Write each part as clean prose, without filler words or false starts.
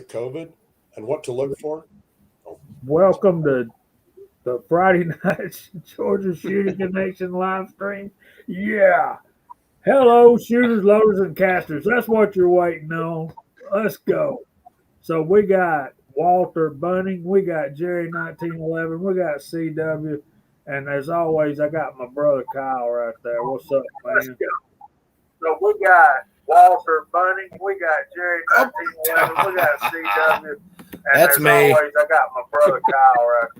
COVID and what to look for? Oh, Welcome to the Friday night Georgia Shooting Connection live stream. Yeah. Hello, shooters, loaders, and casters. That's what you're waiting on. Let's go. So we got Walter Bunning, we got Jerry 1911, we got CW, and as always, I got my brother Kyle right there. What's up, man? So we got Walter Bunning, we got Jerry 1911, we got CW, and That's as me. always, I got my brother Kyle right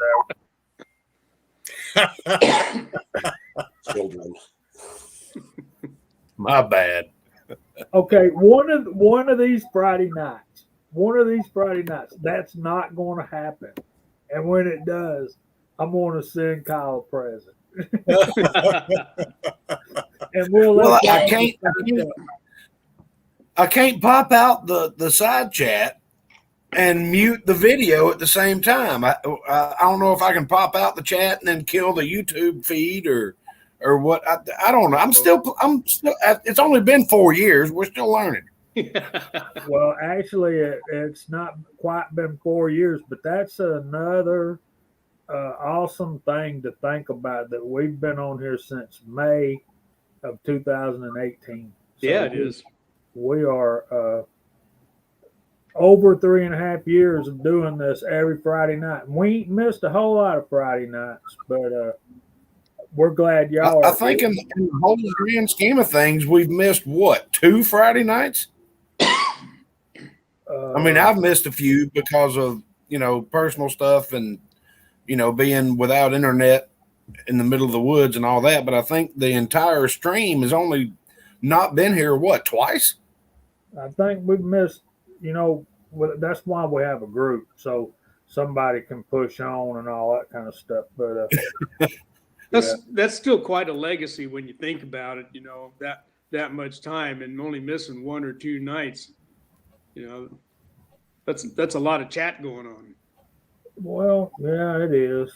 there. children. My bad. Okay, one of these Friday nights, that's not going to happen. And when it does, I'm going to send Kyle a present, and we'll Well, let I y'all can't. decide. I can't pop out the side chat and mute the video at the same time. I don't know if I can pop out the chat and then kill the YouTube feed or what. I don't know. I'm still. It's only been 4 years. We're still learning. Well, actually, it's not quite been 4 years, but that's another awesome thing to think about that we've been on here since May of 2018. So Yeah, it is. we are over 3.5 years of doing this every Friday night. We ain't missed a whole lot of Friday nights, but we're glad y'all I are think here. in the whole grand scheme of things, we've missed what 2 Friday nights. I mean, I've missed a few because of personal stuff and being without internet in the middle of the woods and all that. But I think the entire stream has only not been here what twice. I think we've missed, that's why we have a group, so somebody can push on and all that kind of stuff. But That's still quite a legacy when you think about it. That much time and only missing 1 or 2 nights. That's a lot of chat going on. well, yeah, it is.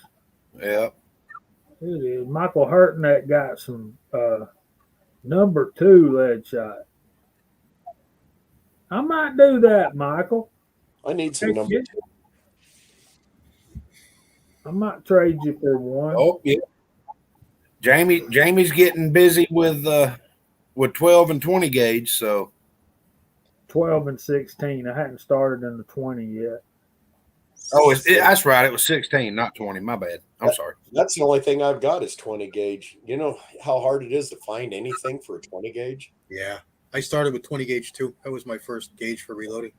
Yeah. It is. Michael Hurtnett got some number 2 lead shot. I might do that, Michael. I need some number two. I might trade you for one. Oh yeah. Jamie's getting busy with 12 and 20 gauge. So 12 and 16. I hadn't started in the 20 yet. that's right. It was 16, not 20. My bad. I'm sorry. That's the only thing I've got is 20 gauge. You know how hard it is to find anything for a 20 gauge? Yeah. I started with 20 gauge too. That was my first gauge for reloading.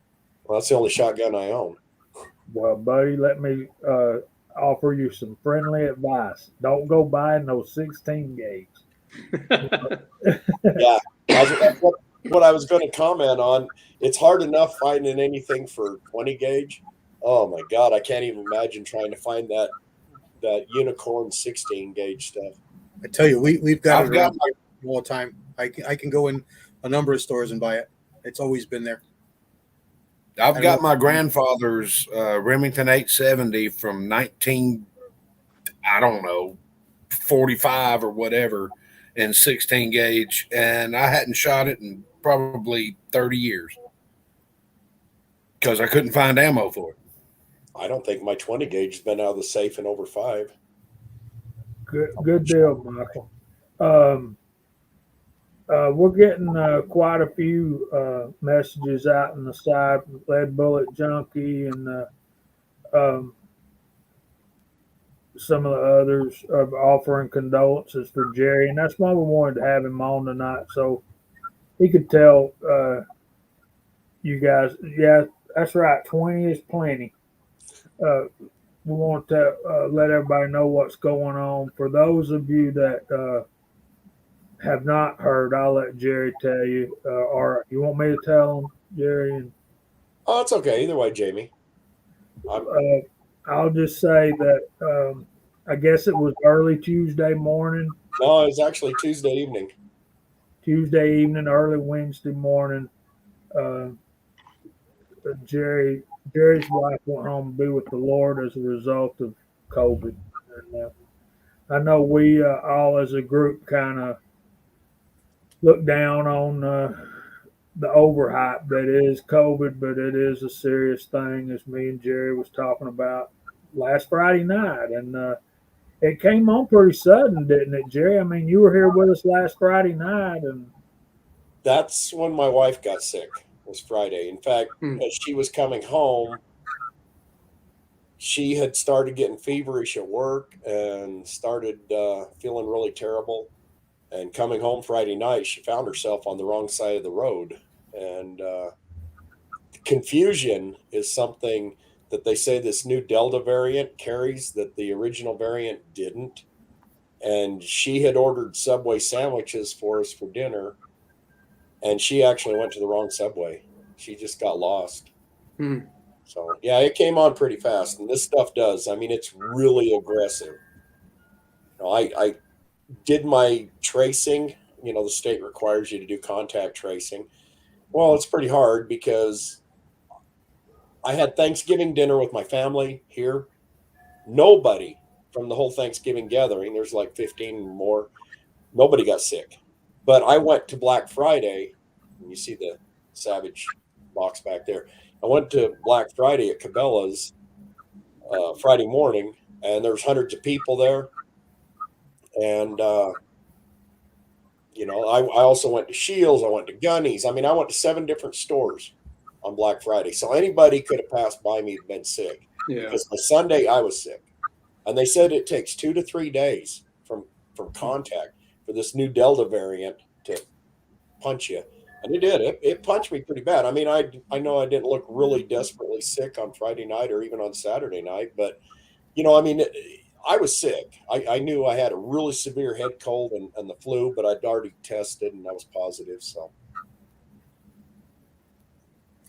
Well, that's the only shotgun I own. Well, buddy, let me offer you some friendly advice. Don't go buying those 16 gauge. Yeah. What I was going to comment on, it's hard enough finding anything for 20 gauge. Oh my God, I can't even imagine trying to find that unicorn 16 gauge stuff. I tell you, we've got I've it around here all the time. I can go in a number of stores and buy it. It's always been there. I've got my grandfather's Remington 870 from 45 or whatever, in 16 gauge, and I hadn't shot it in probably 30 years because I couldn't find ammo for it. I don't think my 20 gauge has been out of the safe in over 5. Good deal, Michael. We're getting quite a few messages out in the side from Lead Bullet Junkie and some of the others are offering condolences for Jerry, and that's why we wanted to have him on tonight, so he could tell you guys, yeah, that's right, 20 is plenty. We want to let everybody know what's going on. For those of you that have not heard, I'll let Jerry tell you. Or you want me to tell them, Jerry? Oh, it's okay. Either way, Jamie. I'll just say that I guess it was early Tuesday morning. No, it was actually Tuesday evening. Early Wednesday morning. Jerry's wife went home to be with the Lord as a result of COVID. And I know we all as a group kind of look down on the overhype that is COVID, but it is a serious thing, as me and Jerry was talking about last Friday night, and it came on pretty sudden, didn't it, Jerry? I mean, you were here with us last Friday night, and That's when my wife got sick, was Friday. In fact, Hmm. as she was coming home, she had started getting feverish at work and started feeling really terrible. And coming home Friday night, she found herself on the wrong side of the road. And confusion is something that they say this new Delta variant carries that the original variant didn't. And she had ordered Subway sandwiches for us for dinner, and she actually went to the wrong Subway. She just got lost. Hmm. So, yeah, it came on pretty fast. And this stuff does. I mean, it's really aggressive. I did my tracing. The state requires you to do contact tracing. Well, it's pretty hard because I had Thanksgiving dinner with my family here. Nobody from the whole Thanksgiving gathering, there's like 15 more, nobody got sick. But I went to Black Friday, and you see the Savage box back there. I went to Black Friday at Cabela's Friday morning, and there's hundreds of people there. And I also went to Shields. I went to Gunny's. I mean, I went to 7 different stores on Black Friday. So anybody could have passed by me and been sick. Yeah. Because by Sunday I was sick. And they said it takes 2 to 3 days from contact for this new Delta variant to punch you. And it did. It punched me pretty bad. I mean, I know I didn't look really desperately sick on Friday night or even on Saturday night, but I mean, I was sick. I knew I had a really severe head cold and the flu, but I'd already tested and I was positive. So,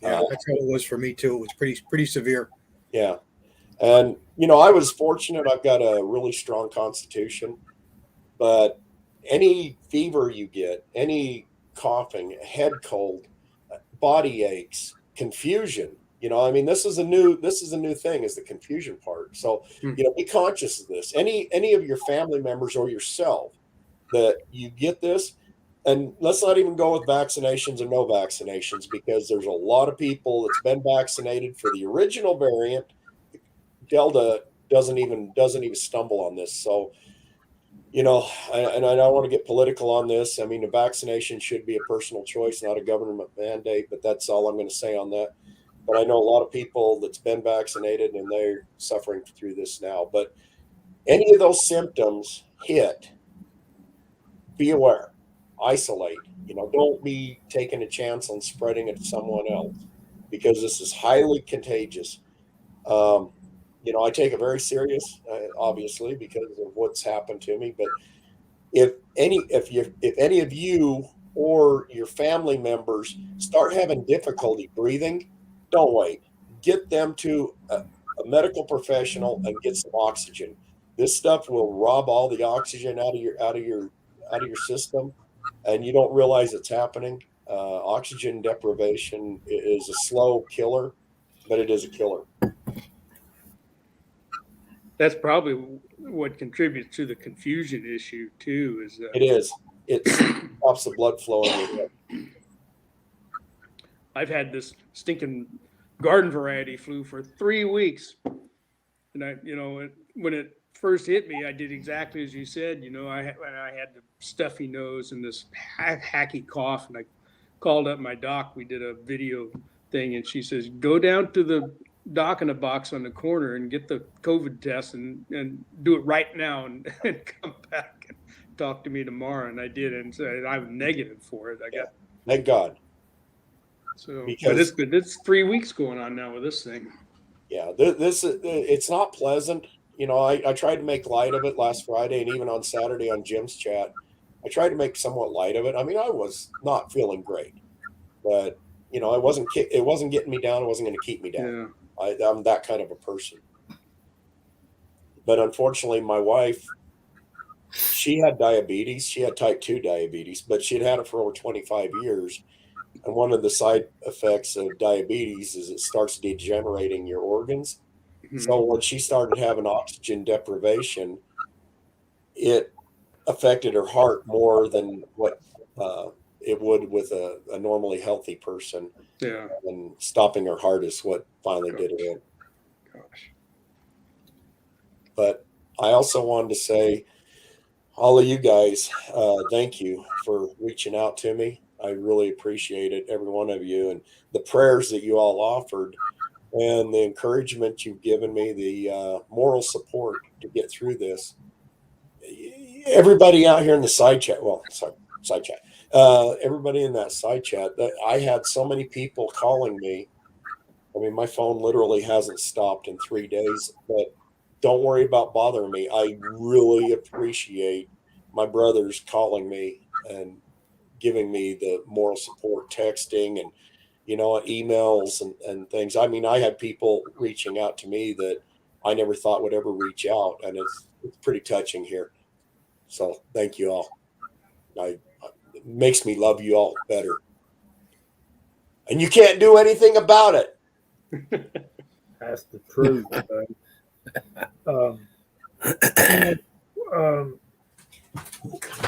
Yeah, that's how it was for me too. It was pretty severe. yeah. And, I was fortunate. I've got a really strong constitution, but any fever you get, any coughing, head cold, body aches, confusion. I mean, this is a new thing, is the confusion part. So, Hmm. be conscious of this. Any of your family members or yourself that you get this, and let's not even go with vaccinations and no vaccinations, because there's a lot of people that's been vaccinated for the original variant. Delta doesn't even stumble on this. So, and I don't want to get political on this. I mean, a vaccination should be a personal choice, not a government mandate, but that's all I'm going to say on that. But I know a lot of people that's been vaccinated and they're suffering through this now. But any of those symptoms hit, be aware, isolate. Don't be taking a chance on spreading it to someone else, because this is highly contagious. Um, I take it very serious, obviously, because of what's happened to me. But if any of you or your family members start having difficulty breathing, don't wait. Get them to a medical professional and get some oxygen. This stuff will rob all the oxygen out of your system, and you don't realize it's happening. Oxygen deprivation is a slow killer, but it is a killer. That's probably what contributes to the confusion issue too. Is It is. It stops the blood flow in your head. I've had this stinking garden variety flu for 3 weeks, and when it first hit me, I did exactly as you said. I had the stuffy nose and this hacky cough, and I called up my doc. We did a video thing, and she says, "Go down to the doc in a box on the corner and get the COVID test and do it right now and come back and talk to me tomorrow." And I did, and so I was negative for it. I got Thank God. so, Because but it's 3 weeks going on now with this thing. yeah, this it's not pleasant. I tried to make light of it last Friday and even on Saturday on Jim's chat. I tried to make somewhat light of it. I mean, I was not feeling great, but it wasn't getting me down. It wasn't going to keep me down. Yeah. I'm that kind of a person. But unfortunately, my wife, she had diabetes. She had type 2 diabetes, but she'd had it for over 25 years. And one of the side effects of diabetes is it starts degenerating your organs. Mhm. So when she started having oxygen deprivation, it affected her heart more than what it would with a normally healthy person. Yeah. And stopping her heart is what finally did it in. Gosh. But I also wanted to say, all of you guys, thank you for reaching out to me. I really appreciate it, every one of you, and the prayers that you all offered, and the encouragement you've given me, the moral support to get through this. Everybody out here in the side chat, well, sorry, side chat, everybody in that side chat, that I had so many people calling me. I mean, my phone literally hasn't stopped in 3 days, but don't worry about bothering me. I really appreciate my brothers calling me and giving me the moral support, texting and, emails and things. I mean, I had people reaching out to me that I never thought would ever reach out, and it's pretty touching here. So thank you all. It makes me love you all better. And you can't do anything about it. That's the truth. Um,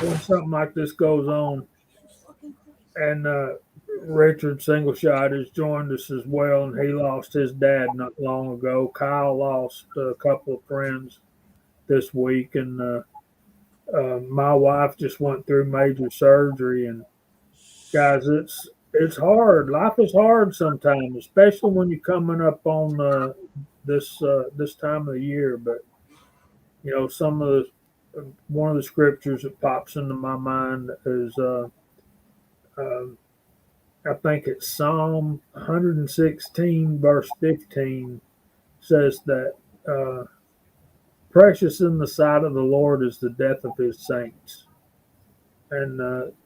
when something like this goes on, and Richard Singleshot has joined us as well, and he lost his dad not long ago. Kyle lost a couple of friends this week, and my wife just went through major surgery. And guys, it's hard. Life is hard sometimes, especially when you're coming up on this time of the year. But some of one of the scriptures that pops into my mind is I think it's Psalm 116 verse 15 says that precious in the sight of the Lord is the death of his saints, and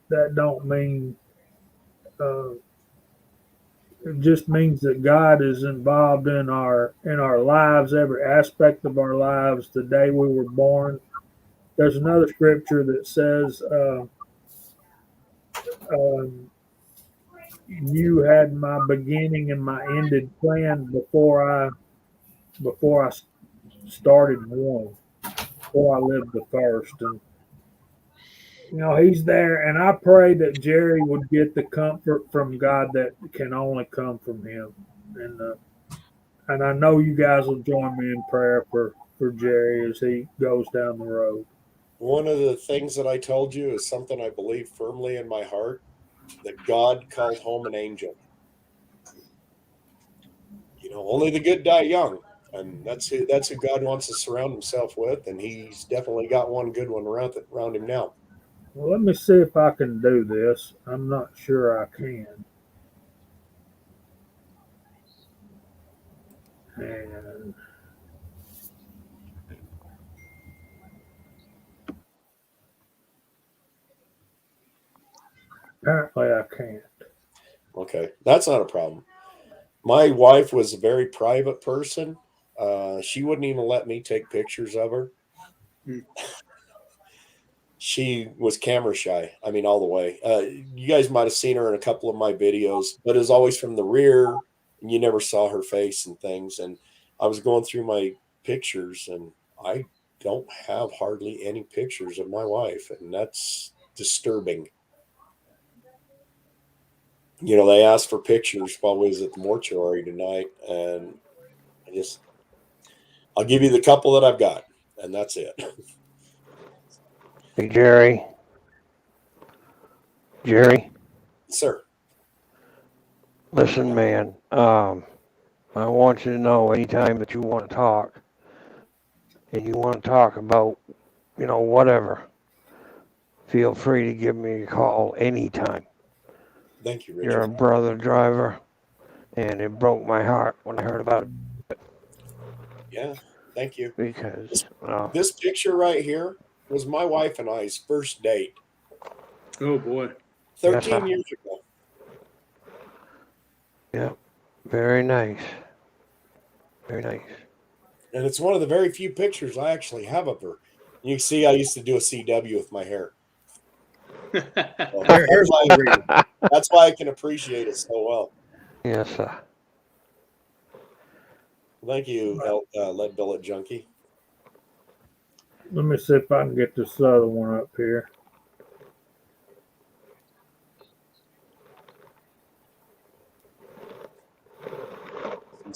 that don't mean uh, it just means that God is involved in our lives, every aspect of our lives. The day we were born. There's another scripture that says, "You had my beginning and my ended planned before I started one, before I lived the first." And he's there, and I pray that Jerry would get the comfort from God that can only come from him. And I know you guys will join me in prayer for Jerry as he goes down the road. One of the things that I told you is something I believe firmly in my heart, that God called home an angel. Only the good die young, and that's who God wants to surround himself with, and he's definitely got one good one around him now. Well, let me see if I can do this. I'm not sure I can. And apparently I can't. Okay, that's not a problem. My wife was a very private person. She wouldn't even let me take pictures of her. Hmm. She was camera shy. I mean, all the way. You guys might have seen her in a couple of my videos, but it was always from the rear, and you never saw her face and things. And I was going through my pictures, and I don't have hardly any pictures of my wife, and that's disturbing. They asked for pictures while we was at the mortuary tonight, and I'll give you the couple that I've got, and that's it. Hey, Jerry. Jerry, Sir. listen, man. I want you to know anytime that you want to talk and you want to talk about, whatever, feel free to give me a call anytime. Thank you, Richard. You're a brother driver, and it broke my heart when I heard about it. Yeah, thank you. Because This picture right here was my wife and I's first date Oh boy. 13 years ago. yeah, very nice. Very nice. And it's one of the very few pictures I actually have of her. You can see I used to do a CW with my hair. So that's why I can appreciate it so well. Yes, sir. Thank you, Lead Billet Junkie. Let me see if I can get this other one up here.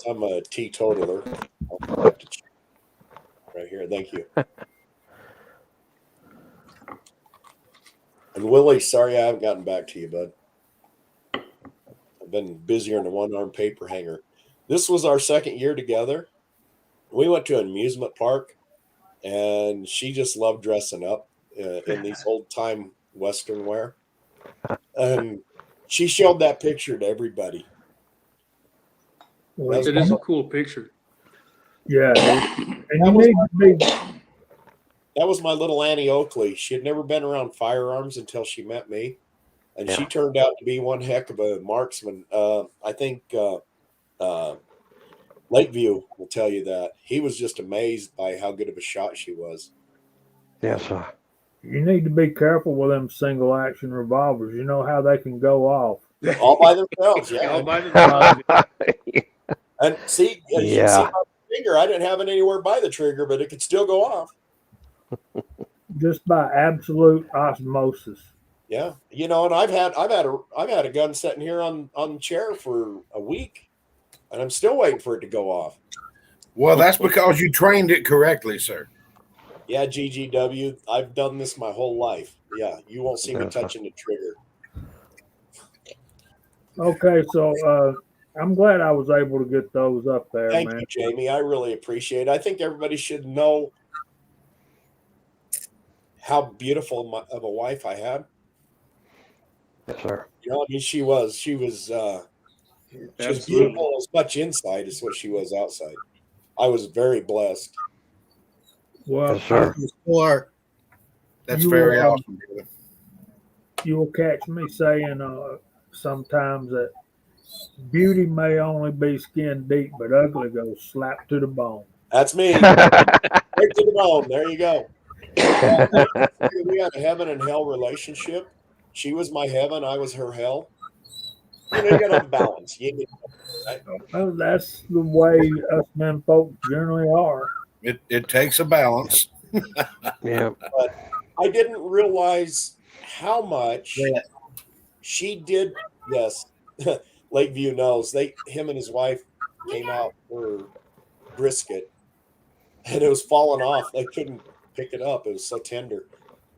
since I'm a teetotaler, I'll have to check right here. Thank you. And Willie, sorry I haven't gotten back to you, bud. I've been busier than a one-arm paper hanger. This was our second year together. We went to an amusement park, and she just loved dressing up in these old-time Western wear. And she showed that picture to everybody. Well, It is a cool picture. yeah, dude. And That you was need to be. That was my little Annie Oakley. She had never been around firearms until she met me, and she turned out to be one heck of a marksman. I think Lakeview will tell you that. He was just amazed by how good of a shot she was. Yes, sir. You need to be careful with them single action revolvers. You know how they can go off. All by themselves, yeah. All by themselves. And see, as you can see Yeah. my finger, I didn't have it anywhere by the trigger, but it could still go off. Just by absolute osmosis. Yeah, you know, and I've had a gun sitting here on the chair for a week, and I'm still waiting for it to go off. Well, that's because you trained it correctly, sir. Yeah, GGW, I've done this my whole life. Yeah, you won't see me touching the trigger. Okay, so I'm glad I was able to get those up there, Thank man. you, Jamie. I really appreciate it. I think everybody should know how beautiful of a wife I had. Yes, sir. You know, I mean, she was Absolutely. beautiful as much inside as what she was outside. I was very blessed. Well, Yes, sir. You still are. That's You very will, awesome. brother. you will catch me saying sometimes that beauty may only be skin deep, but ugly goes slap to the bone. That's me. Right to the bone. There you go. We had a heaven and hell relationship. She was my heaven. I was her hell. You know, you got to balance. Well, that's the way us men folks generally are. It takes a balance. Yeah. But I didn't realize how much she did. Yes, Lakeview knows. Him and his wife came out for brisket, and it was falling off. They couldn't pick it up. It was so tender.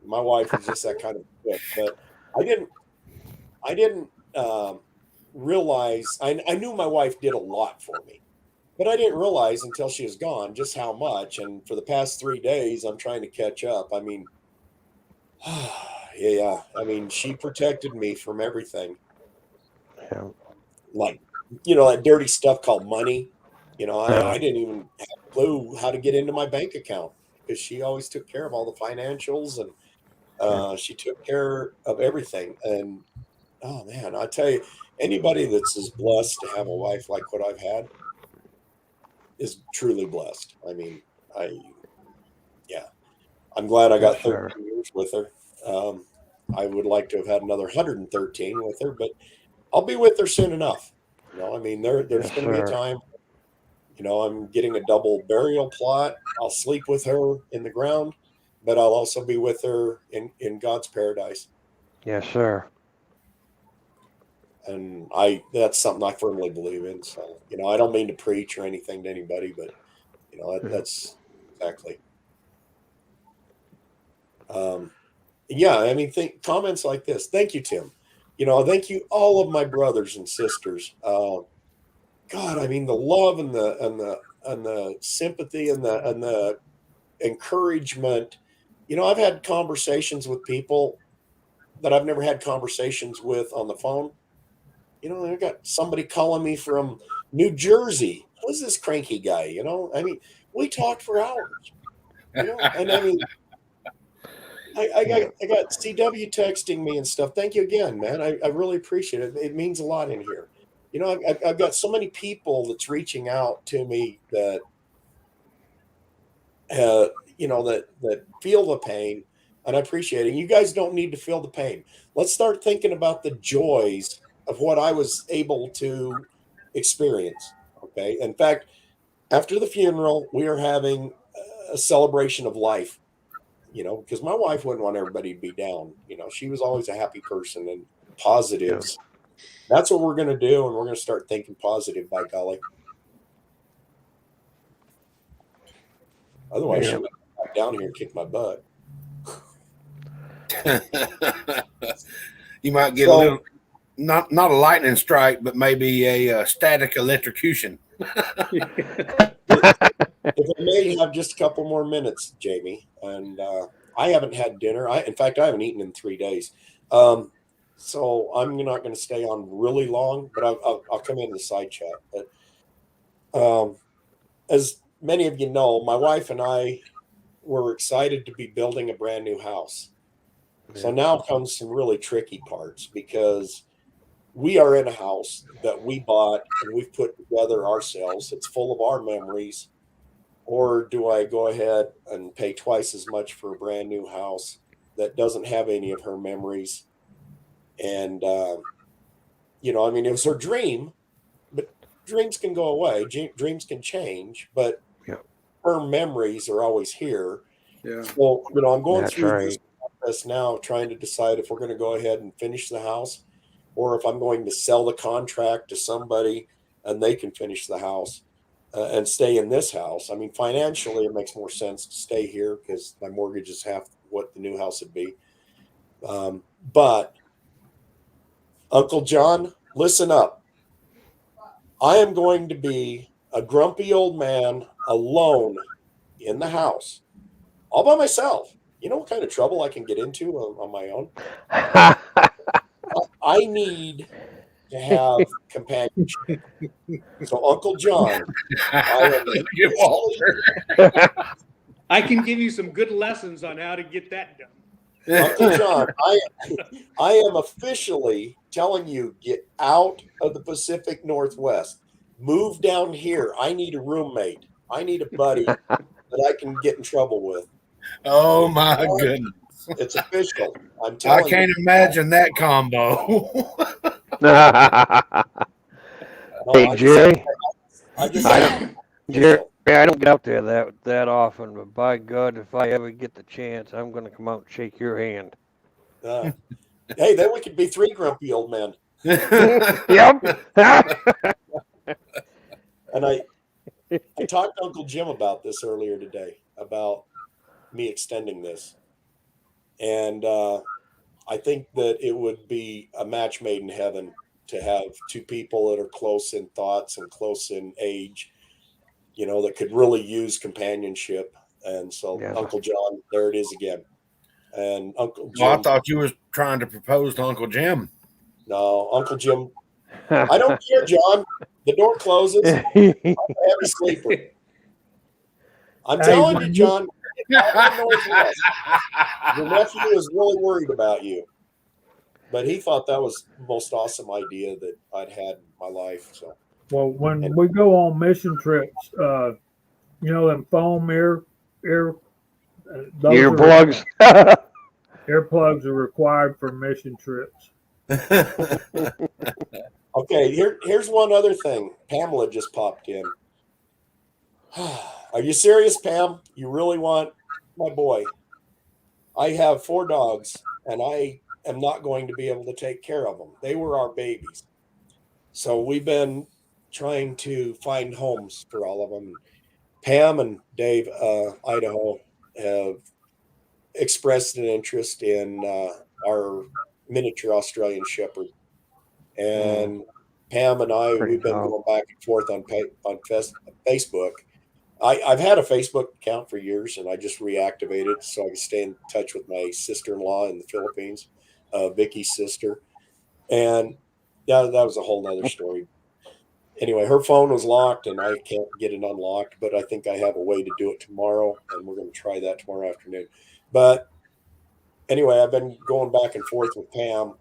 My wife is just that kind of cook. But I didn't realize. I knew my wife did a lot for me, but I didn't realize until she was gone just how much. And for the past 3 days, I'm trying to catch up. I mean, yeah. I mean, she protected me from everything. Yeah. Like, that dirty stuff called money. I didn't even have a clue how to get into my bank account because she always took care of all the financials, and she took care of everything. And oh man, I tell you, anybody that's as blessed to have a wife like what I've had is truly blessed. I mean, I'm glad I got Yes, sir. 13 years with her. I would like to have had another 113 with her, but I'll be with her soon enough. I mean, there's Yes, going to be a sir. time. I'm getting a double burial plot. I'll sleep with her in the ground, but I'll also be with her in God's paradise. Yes, sir. And that's something I firmly believe in. So, I don't mean to preach or anything to anybody, but that's exactly. Yeah, I mean, comments like this. Thank you, Tim. Thank you, all of my brothers and sisters. God, I mean, the love and the sympathy and the encouragement. I've had conversations with people that I've never had conversations with on the phone. I got somebody calling me from New Jersey. Who's this cranky guy? I mean, we talked for hours. And I mean, I got CW texting me and stuff. Thank you again, man. I really appreciate it. It means a lot in here. I've got so many people that's reaching out to me that that feel the pain, and I appreciate it. You guys don't need to feel the pain. Let's start thinking about the joys of what I was able to experience. Okay. In fact, after the funeral, we are having a celebration of life, because my wife wouldn't want everybody to be down. She was always a happy person and positives. That's what we're going to do. And we're going to start thinking positive, by golly. Otherwise, Yeah. she might come back down here and kick my butt. You might get a So, little, not a lightning strike, but maybe a static electrocution. if I may have just a couple more minutes, Jamie, and I haven't had dinner. In fact, I haven't eaten in 3 days. So I'm not going to stay on really long, but I'll come in the side chat. But as many of you know, my wife and I were excited to be building a brand new house. So now comes some really tricky parts because we are in a house that we bought and we've put together ourselves. It's full of our memories. Or do I go ahead and pay twice as much for a brand new house that doesn't have any of her memories? And, I mean, it was her dream, but dreams can go away, dreams can change, but Yeah. her memories are always here. Yeah. So, I'm going That's through right. this process now, trying to decide if we're going to go ahead and finish the house or if I'm going to sell the contract to somebody and they can finish the house and stay in this house. I mean, financially, it makes more sense to stay here because my mortgage is half what the new house would be. But Uncle John, listen up. I am going to be a grumpy old man alone in the house, all by myself. You know what kind of trouble I can get into on my own? I need to have companionship. So, Uncle John, I am You Walter. I can give you some good lessons on how to get that done. Uncle John, I am officially telling you, get out of the Pacific Northwest. Move down here. I need a roommate. I need a buddy that I can get in trouble with. Oh my goodness! It's official. I'm I telling can't you. imagine that combo. No, Hey, Jerry. I just I said don't, Jerry, I don't get out there that often, but by God, if I ever get the chance, I'm going to come out and shake your hand. hey, then we could be three grumpy old men. Yep. And I talked to Uncle Jim about this earlier today, about me extending this. And I think that it would be a match made in heaven to have two people that are close in thoughts and close in age, that could really use companionship. And so, Yeah. Uncle John, there it is again. And Uncle Well, I Jim, thought you was trying to propose to Uncle Jim. no, Uncle Jim, I don't care, John. The door closes. I'm a heavy sleeper. I'm telling you, John, out in the Northwest, your nephew is really worried about you. But he thought that was the most awesome idea that I'd had in my life. So, Well, when and we go on mission trips, them foam ear, those are Earplugs. earplugs are required for mission trips. okay, here's one other thing. Pamela just popped in. Are you serious, Pam? You really want my boy? I have 4 dogs, and I am not going to be able to take care of them. They were our babies. So we've been trying to find homes for all of them. Pam and Dave, Idaho, have expressed an interest in our miniature Australian Shepherd. And Pam and I, Pretty we've been cool. going back and forth on Facebook. I've had a Facebook account for years, and I just reactivated so I can stay in touch with my sister-in-law in the Philippines, Vicky's sister. And yeah, that was a whole nother story. Anyway, her phone was locked, and I can't get it unlocked, but I think I have a way to do it tomorrow, and we're going to try that tomorrow afternoon. But anyway, I've been going back and forth with Pam,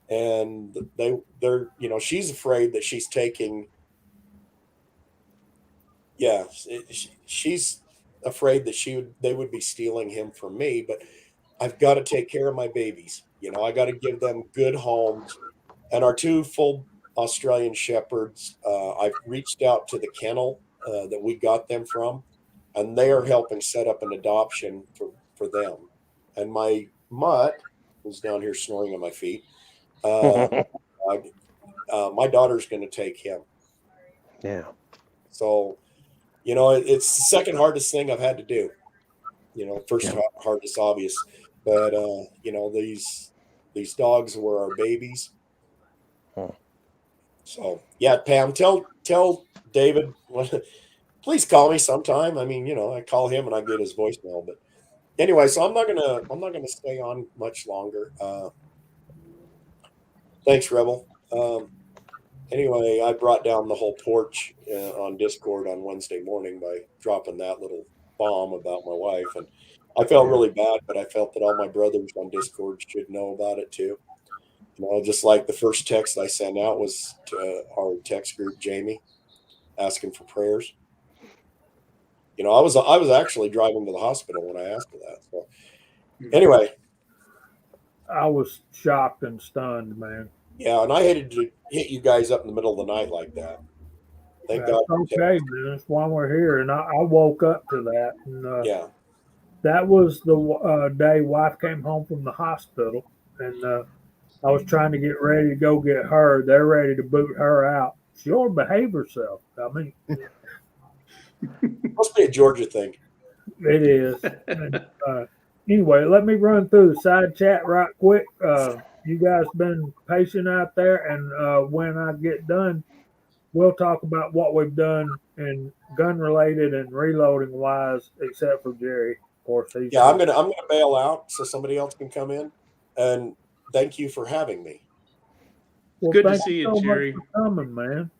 and they're she's afraid that she's taking she's afraid that they would be stealing him from me, but I've got to take care of my babies. I got to give them good homes. And our 2 full Australian Shepherds, I've reached out to the kennel that we got them from, and they are helping set up an adoption for them. And my mutt, who's down here snoring on my feet, my daughter's going to take him. Yeah. So You know, it's the second hardest thing I've had to do. You know, first Yeah. hardest, obvious, but you know, these dogs were our babies. Hmm. So yeah, Pam, tell David, please call me sometime. I mean, you know, I call him and I get his voicemail, but anyway, so I'm not gonna stay on much longer. Thanks, Rebel. Anyway, I brought down the whole porch on Discord on Wednesday morning by dropping that little bomb about my wife, and I felt Yeah. really bad, but I felt that all my brothers on Discord should know about it too. You know, just like the first text I sent out was to our text group, Jamie, asking for prayers. You know, I was actually driving to the hospital when I asked for that. So anyway, I was shocked and stunned, man. yeah, and I hated to hit you guys up in the middle of the night like that. Thank That's God. okay, man. That's why we're here. And I woke up to that. And Yeah, that was the day wife came home from the hospital. And I was trying to get ready to go get her. They're ready to boot her out. She ought to behave herself. I mean, must be a Georgia thing. it is. And, anyway, let me run through the side chat right quick. You guys been patient out there. And when I get done, we'll talk about what we've done in gun related and reloading wise, except for Jerry. Of course, he's Yeah, I'm gonna bail out so somebody else can come in. And thank you for having me. well. Good to Thank see you you, so much Jerry. for coming, man.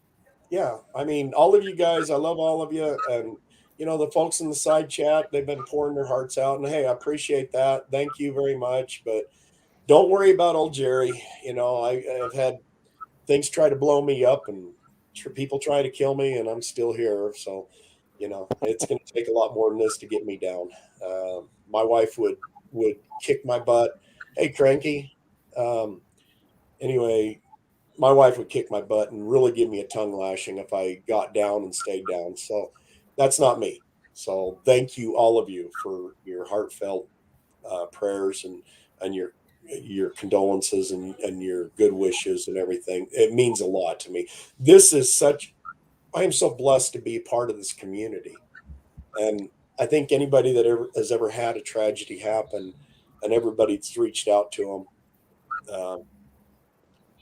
Yeah, I mean, all of you guys, I love all of you, and you know the folks in the side chat, they've been pouring their hearts out, and hey, I appreciate that. Thank you very much. But don't worry about old Jerry. You know, I've had things try to blow me up, and people try to kill me, and I'm still here. So, you know, it's going to take a lot more than this to get me down. My wife would kick my butt. Hey, cranky. Um, anyway, my wife would kick my butt and really give me a tongue lashing if I got down and stayed down. So that's not me. So thank you, all of you, for your heartfelt prayers and your condolences and your good wishes and everything. It means a lot to me. This is such. I am so blessed to be a part of this community, and I think anybody that has ever had a tragedy happen, and everybody's reached out to them.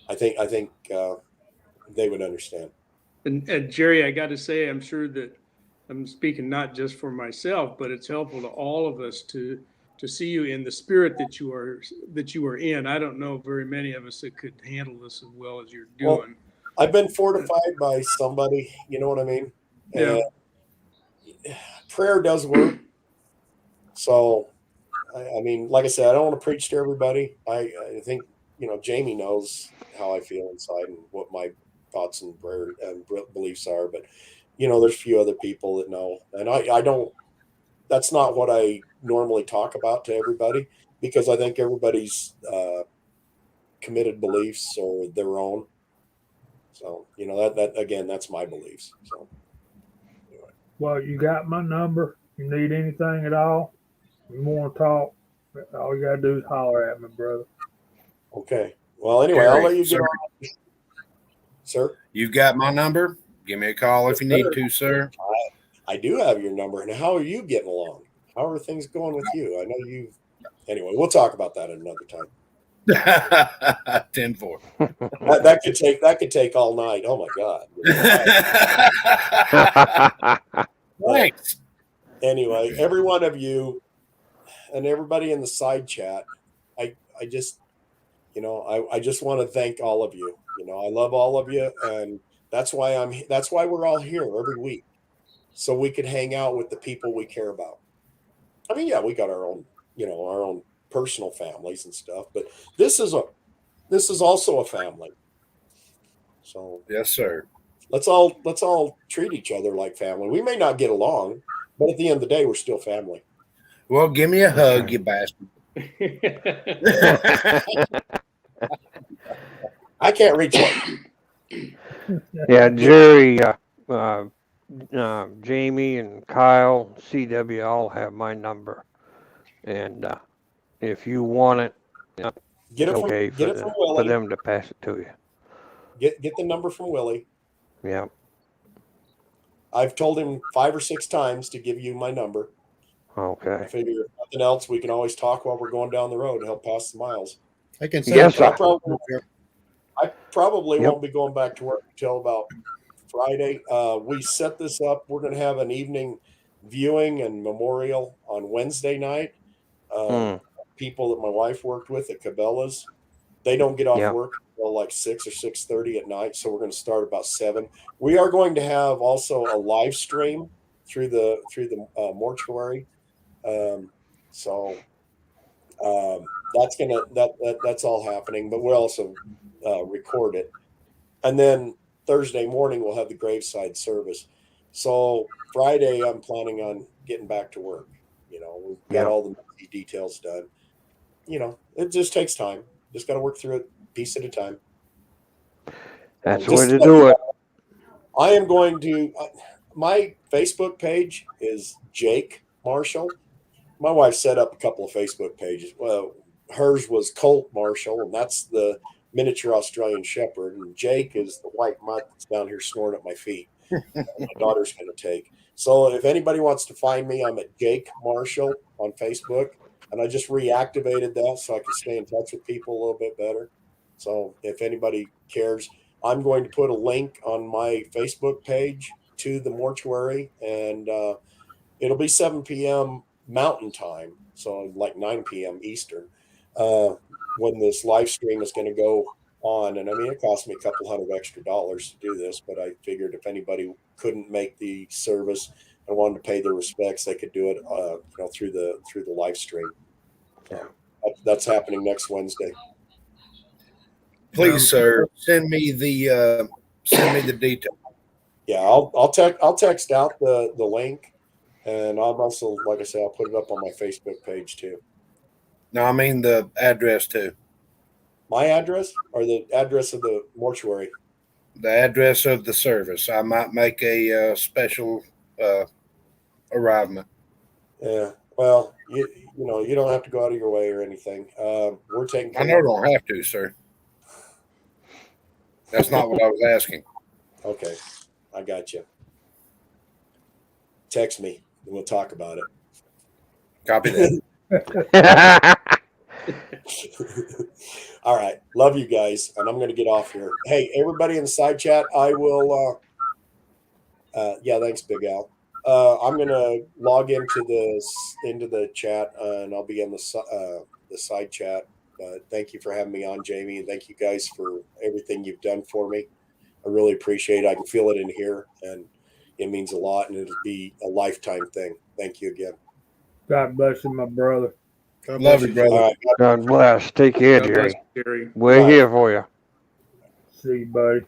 I think they would understand. And Jerry, I got to say, I'm sure that I'm speaking not just for myself, but it's helpful to all of us to see you in the spirit that you are in. I don't know very many of us that could handle this as well as you're Well, doing. I've been fortified by somebody, you know what I mean? Yeah. And prayer does work. So, I mean, like I said, I don't want to preach to everybody. I think, you know, Jamie knows how I feel inside and what my thoughts and prayer and beliefs are. But, you know, there's a few other people that know. And I don't, that's not what I normally talk about to everybody because I think everybody's committed beliefs are their own. So, you know, that again, that's my beliefs. So, anyway. Well, you got my number. You need anything at all? You want to talk? All you gotta do is holler at me, brother. Okay. Well, anyway, I'll Jerry, let you get sir, on, sir. you've got my number. Give me a call if Yes, you need sir. to, sir. I do have your number. And how are you getting along? How are things going with you? I know you. Anyway, we'll talk about that at another time. 10-4. That could take all night. Oh my God. But Thanks. anyway, every one of you and everybody in the side chat, I just I just want to thank all of you. You know, I love all of you, and that's why we're all here every week. So we could hang out with the people we care about. I mean, yeah, we got our own, our own personal families and stuff, but this is a this is also a family. So Yes, sir. let's all treat each other like family. We may not get along, but at the end of the day, we're still family. Well, give me a hug, you bastard. I can't reach out. Yeah, Jerry, Jamie, and Kyle, CW all have my number, and if you want it, Get it's it from okay get it from for Willie. them to pass it to you. Get the number from Willie. Yeah. I've told him 5 or 6 times to give you my number. I Okay. figure if nothing else, we can always talk while we're going down the road to help pass the miles. I can send Yes, a sir. I probably Yep. won't be going back to work until about Friday. We set this up. We're going to have an evening viewing and memorial on Wednesday night. Hmm. People that my wife worked with at Cabela's, they don't get off Yeah. work until like 6 or 6:30 at night. So we're going to start about 7. We are going to have also a live stream through the mortuary. Um, so that's all happening. But we'll also record it, and then Thursday morning we'll have the graveside service. So Friday I'm planning on getting back to work. We've got Yeah. all the details done. It just takes time. Just got to work through it piece at a time. That's the way Just to to let you do it. know, I am going to. My Facebook page is Jake Marshall. My wife set up a couple of Facebook pages. Well, hers was Colt Marshall, and that's the miniature Australian Shepherd, and Jake is the white mutt that's down here snoring at my feet. My daughter's going to take. So if anybody wants to find me, I'm at Jake Marshall on Facebook, and I just reactivated that so I can stay in touch with people a little bit better. So if anybody cares, I'm going to put a link on my Facebook page to the mortuary, and it'll be 7 p.m. Mountain Time, so like 9 p.m. Eastern, uh, when this live stream is going to go on. And I mean, it cost me a couple $100 extra to do this, but I figured if anybody couldn't make the service and wanted to pay their respects, they could do it, through the live stream. So that's happening next Wednesday. Please, sir, send me the details. Yeah, I'll text out the link, and I'll also, like I say, I'll put it up on my Facebook page too. No, I mean the address too. My address or the address of the mortuary? The address of the service. I might make a special arrivement. Yeah. Well, you don't have to go out of your way or anything. We're taking I care know I of it. don't have to, sir. That's not what I was asking. Okay, I got you. Text me and we'll talk about it. Copy that. All right. Love you guys, and I'm going to get off here. Hey, everybody in the side chat, I will. Yeah, thanks, Big Al. I'm going to log into the chat, and I'll be in the side chat. Thank you for having me on, Jamie, and thank you guys for everything you've done for me. I really appreciate it. I can feel it in here, and it means a lot, and it'll be a lifetime thing. Thank you again. God bless you, my brother. God Love bless you, you. brother. All right. God bless. Take care, God bless Jerry. you, Jerry. We're Bye. here for you. See you, buddy.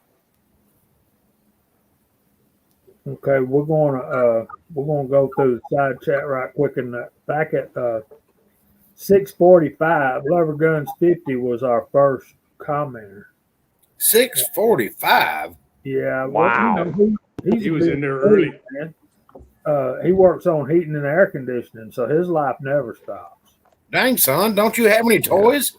Okay, we're gonna go through the side chat right quick. And back at 6:45, Lever Guns 50 was our first commenter. 6:45. Yeah, Wow. he's He a was big in there dude, early. man. He works on heating and air conditioning, so his life never stops. Dang, son, don't you have any toys?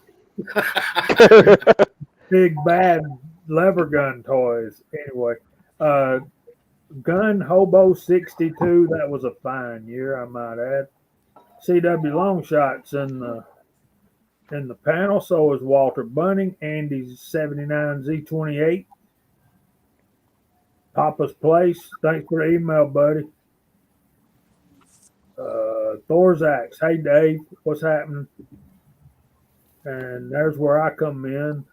Big bad lever gun toys. Anyway, Gun Hobo 62. That was a fine year, I might add. CW Longshots in the panel. So is Walter Bunning, Andy's 79 Z28. Papa's Place. Thanks for the email, buddy. Thorzax. Hey, Dave. What's happening? And there's where I come in.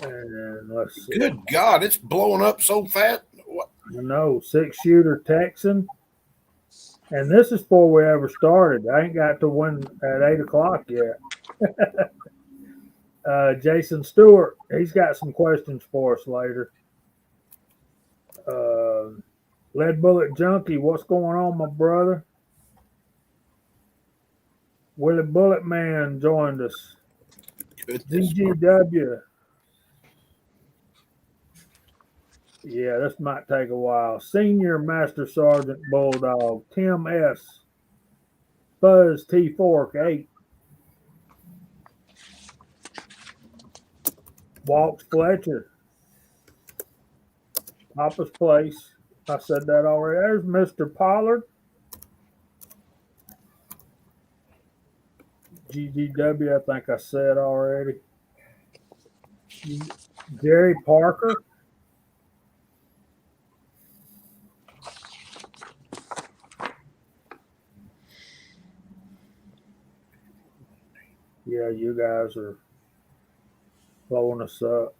And let's see. Good God, it's blowing up so fast. What? I know. 6-shooter Texan. And this is before we ever started. I ain't got to win at 8 o'clock yet. Jason Stewart, he's got some questions for us later. Lead Bullet Junkie, what's going on, my brother? Willie Bullet Man joined us. Goodness. DGW. Yeah, this might take a while. Senior Master Sergeant Bulldog, Tim S. Buzz T Fork 8. Walks Fletcher. Papa's Place. I said that already. There's Mr. Pollard. GGW, I think I said already. Gary Parker. Yeah, you guys are blowing us up.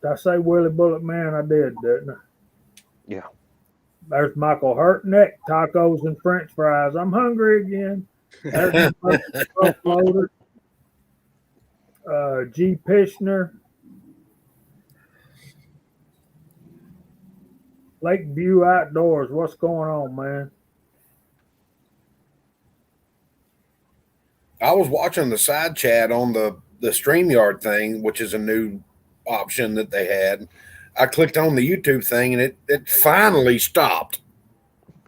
Did I say Willie Bullet Man? I did, didn't I? Yeah. There's Michael Hurtneck, tacos and French fries. I'm hungry again. There's Loader. G. Pishner. Lakeview Outdoors. What's going on, man? I was watching the side chat on the StreamYard thing, which is a new option that they had. I clicked on the YouTube thing and it finally stopped.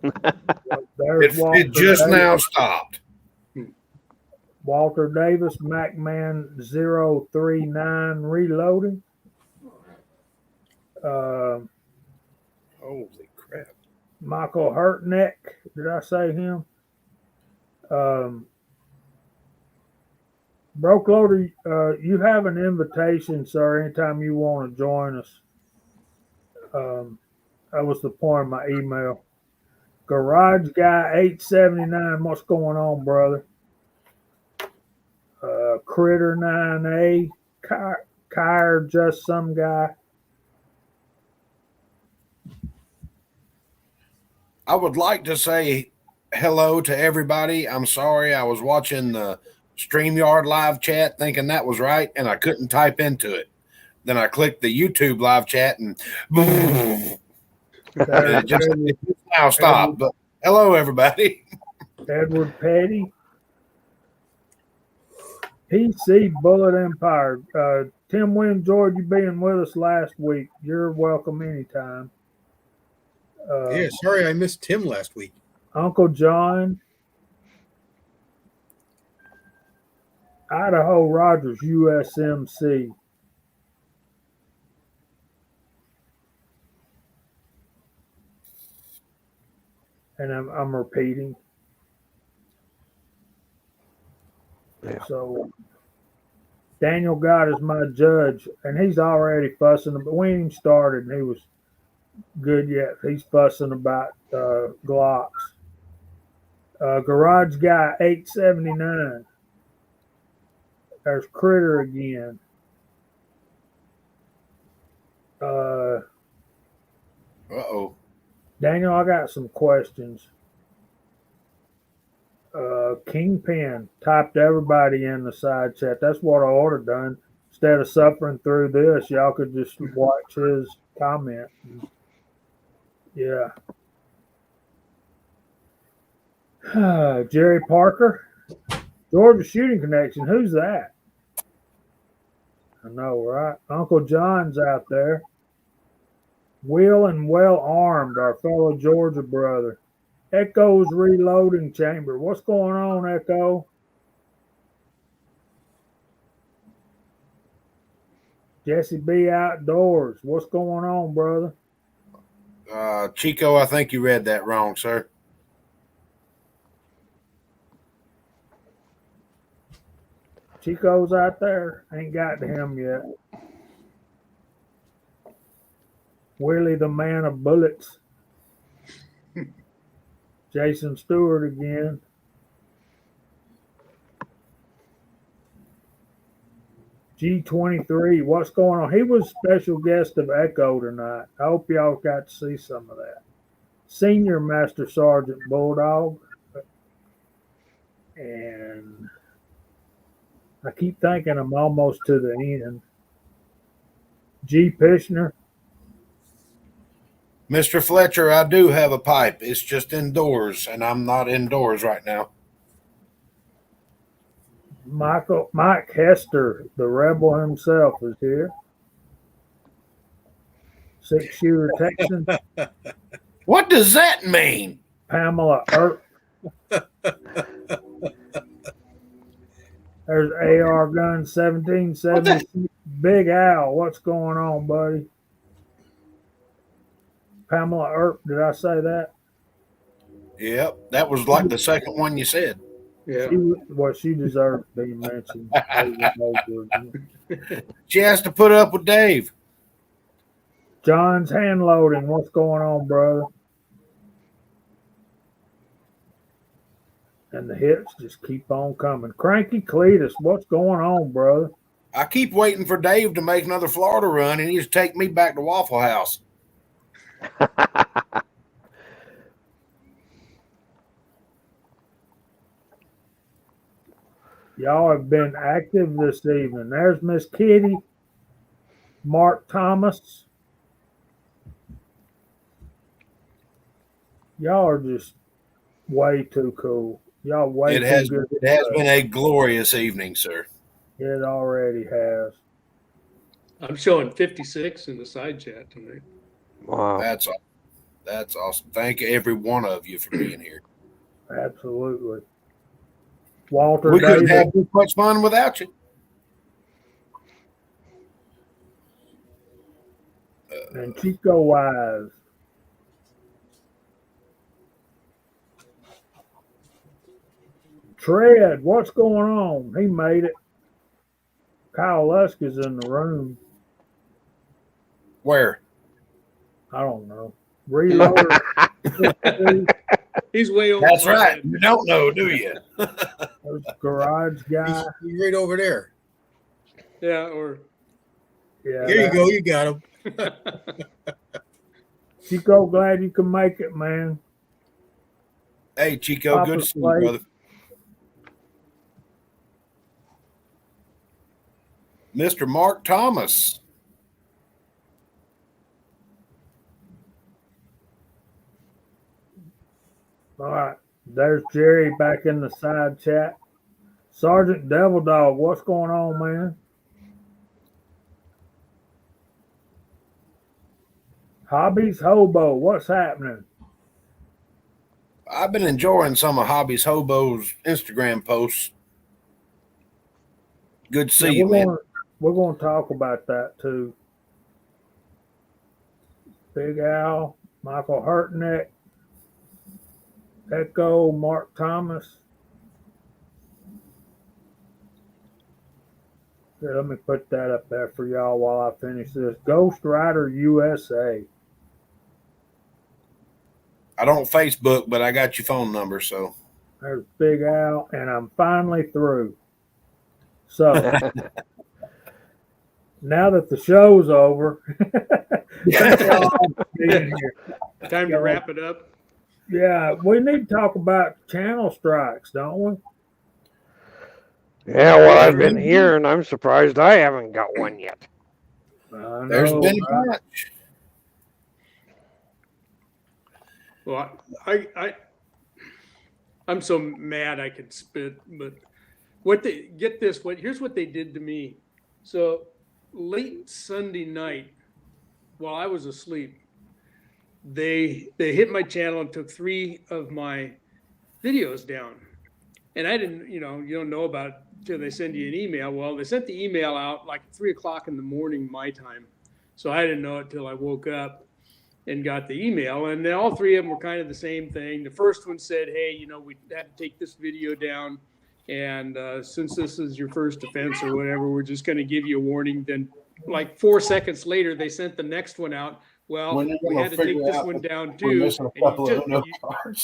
There's It just now stopped. Walter Davis, MacMan 039 reloading. Holy crap. Michael Hurtneck, did I say him? Broke Loader, you have an invitation, sir, anytime you want to join us. That was the point of my email. Garage Guy 879, what's going on, brother? Critter 9A, Kyre, just some guy. I would like to say hello to everybody. I'm sorry. I was watching the StreamYard live chat thinking that was right, and I couldn't type into it. Then I clicked the YouTube live chat and it just now stopped. But hello, everybody. Edward Petty. PC Bullet Empire. Tim, we enjoyed you being with us last week. You're welcome anytime. Yeah, sorry I missed Tim last week. Uncle John. Idaho Rogers, USMC. And I'm repeating. Yeah. So Daniel God is my judge, and he's already fussing. But we ain't even started, and he was good yet. He's fussing about Glocks. Garage Guy 879. There's Critter again. Uh-oh. Daniel, I got some questions. Kingpin typed everybody in the side chat. That's what I ought to done. Instead of suffering through this, y'all could just watch his comment. Yeah. Jerry Parker. Georgia Shooting Connection. Who's that? I know, right? Uncle John's out there. Will and Well Armed, our fellow Georgia brother. Echo's Reloading Chamber. What's going on, Echo? Jesse B. Outdoors. What's going on, brother? Chico, I think you read that wrong, sir. Chico's out there. Ain't got to him yet. Willie the Man of Bullets. Jason Stewart again. G23, what's going on? He was special guest of Echo tonight. I hope y'all got to see some of that. Senior Master Sergeant Bulldog. And I keep thinking I'm almost to the end. G. Pishner. Mr. Fletcher, I do have a pipe. It's just indoors, and I'm not indoors right now. Mike Hester, the rebel himself, is here. 6-shooter Texan. What does that mean? Pamela There's AR gun 1776 Big Al, what's going on, buddy? Pamela Earp, did I say that? Yep, that was like the second one you said. Yeah. She deserves to be mentioned. She has to put up with Dave. John's hand loading. What's going on, brother? And the hits just keep on coming. Cranky Cletus, what's going on, brother? I keep waiting for Dave to make another Florida run, and he just take me back to Waffle House. Y'all have been active this evening. There's Miss Kitty, Mark Thomas. Y'all are just way too cool. Y'all way It has, too good. it has been a glorious evening, sir. It already has. I'm showing 56 in the side chat tonight. Wow. That's awesome. Thank every one of you for being here. Absolutely. Walter We couldn't Davis. have this much fun without you. And Chico Wise. Tread, what's going on? He made it. Kyle Lusk is in the room. Where? I don't know. Reloader. He's way over. That's my right. head. You don't know, do you? There's garage guy. He's right over there. Yeah, or Yeah. Here you go. You got him. Chico, glad you can make it, man. Hey, Chico, Papa good to see you, Slade. brother. Mr. Mark Thomas. All right. There's Jerry back in the side chat. Sergeant Devil Dog, what's going on, man? Hobbies Hobo, what's happening? I've been enjoying some of Hobbies Hobo's Instagram posts. Good to see Yeah, you, man. We're going to talk about that too. Big Al, Michael Hurtneck, Echo, Mark Thomas. Here, let me put that up there for y'all while I finish this. Ghost Rider USA. I don't Facebook, but I got your phone number, so. There's Big Al, and I'm finally through. So now that the show's over, thank y'all for being here. time to wrap it up. Yeah, we need to talk about channel strikes, don't we? Yeah, well, I've been hearing. I'm surprised I haven't got one yet. I There's know, been a right? bunch. Well, I'm so mad I could spit, but here's what they did to me. So late Sunday night, while I was asleep, they hit my channel and took 3 of my videos down. And I didn't, you don't know about it till they send you an email. Well, they sent the email out like 3:00 in the morning, my time. So I didn't know it till I woke up and got the email. And then all 3 of them were kind of the same thing. The first one said, hey, we had to take this video down. And since this is your first offense or whatever, we're just going to give you a warning. Then like 4 seconds later, they sent the next one out. Well, we had to take this one down too.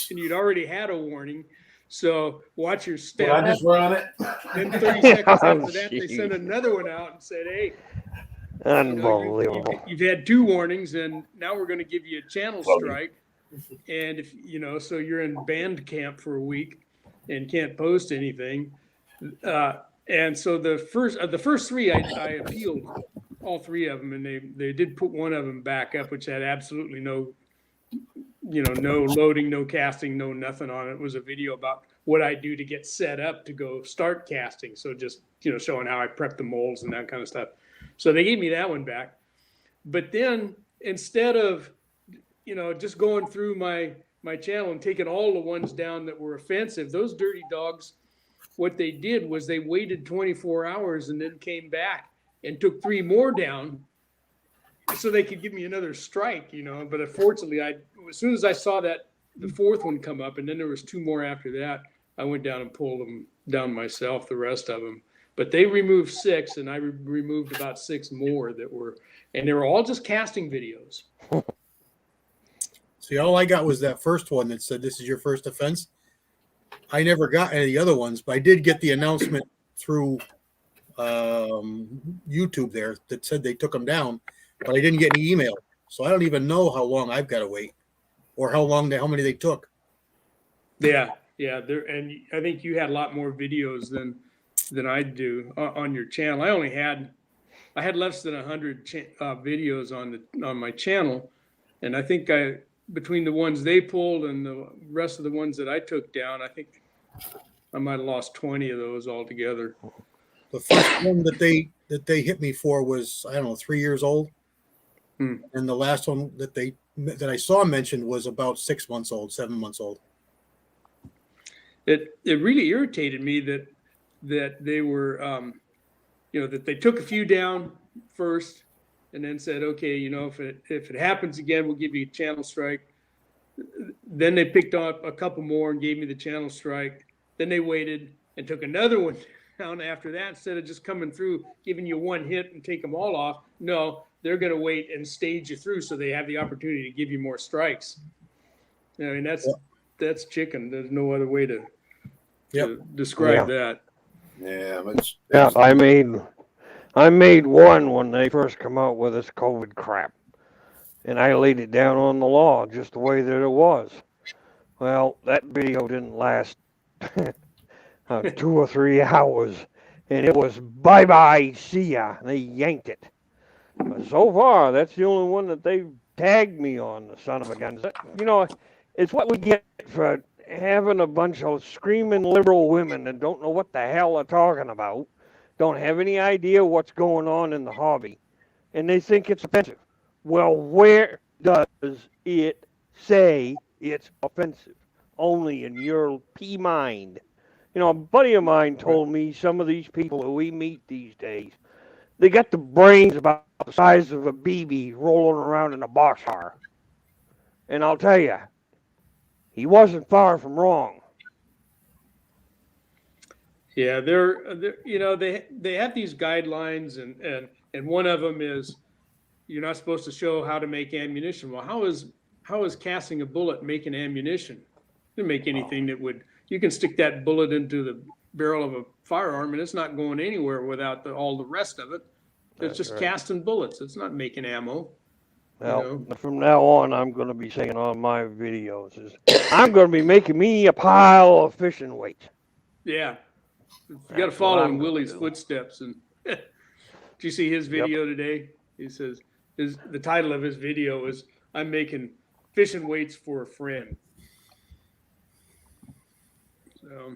And you'd already had a warning. So watch your step. Did I just run it? Then 30 seconds after that, they Jeez. sent another one out and said, hey, Unbelievable. you've had 2 warnings, and now we're going to give you a channel strike. And if so you're in band camp for a week and can't post anything. And so the first 3, I appealed all 3 of them, and they did put one of them back up, which had absolutely no loading, no casting, no nothing on it. It was a video about what I do to get set up to go start casting. So just, showing how I prep the molds and that kind of stuff. So they gave me that one back. But then instead of, just going through my channel and taking all the ones down that were offensive, those dirty dogs, what they did was they waited 24 hours and then came back and took 3 more down so they could give me another strike, you know. But unfortunately, as soon as I saw that the 4th one come up, and then there was 2 more after that, I went down and pulled them down myself, the rest of them. But they removed 6, and I removed about 6 more and they were all just casting videos. See, all I got was that first one that said, "This is your first offense." I never got any of the other ones, but I did get the announcement through YouTube there that said they took them down, but I didn't get any email. So I don't even know how long I've got to wait or how many they took. Yeah. And I think you had a lot more videos than I do on your channel. I had less than 100 videos on my channel, and I think between the ones they pulled and the rest of the ones that I took down, I think I might have lost 20 of those altogether. The first one that they hit me for was, I don't know, 3 years old, and the last one that I saw mentioned was about 6 months old, 7 months old. It really irritated me that they were, that they took a few down first, and then said, okay, if it happens again, we'll give you a channel strike. Then they picked up a couple more and gave me the channel strike. Then they waited and took another one down after that, instead of just coming through, giving you one hit and take them all off. No, they're going to wait and stage you through so they have the opportunity to give you more strikes. I mean, that's chicken. There's no other way to describe that. Yeah, I made one when they first come out with this COVID crap, and I laid it down on the law just the way that it was. Well, that video didn't last 2 or 3 hours, and it was bye-bye, see ya. They yanked it. But so far, that's the only one that they've tagged me on, the son of a gun. It's what we get for having a bunch of screaming liberal women that don't know what the hell they're talking about, don't have any idea what's going on in the hobby, and they think it's offensive. Well, where does it say it's offensive? Only in your pea mind. A buddy of mine told me some of these people who we meet these days, they got the brains about the size of a BB rolling around in a boxcar. And I'll tell you, he wasn't far from wrong. Yeah, they have these guidelines, and one of them is you're not supposed to show how to make ammunition. Well, how is casting a bullet making ammunition? It doesn't make anything that would. You can stick that bullet into the barrel of a firearm, and it's not going anywhere without all the rest of it. It's just casting bullets. It's not making ammo. Well, from now on, I'm going to be saying on my videos I'm going to be making me a pile of fishing weights. Yeah. You got to follow in Willie's footsteps. And did you see his video today? He says the title of his video is "I'm making fishing weights for a friend." So,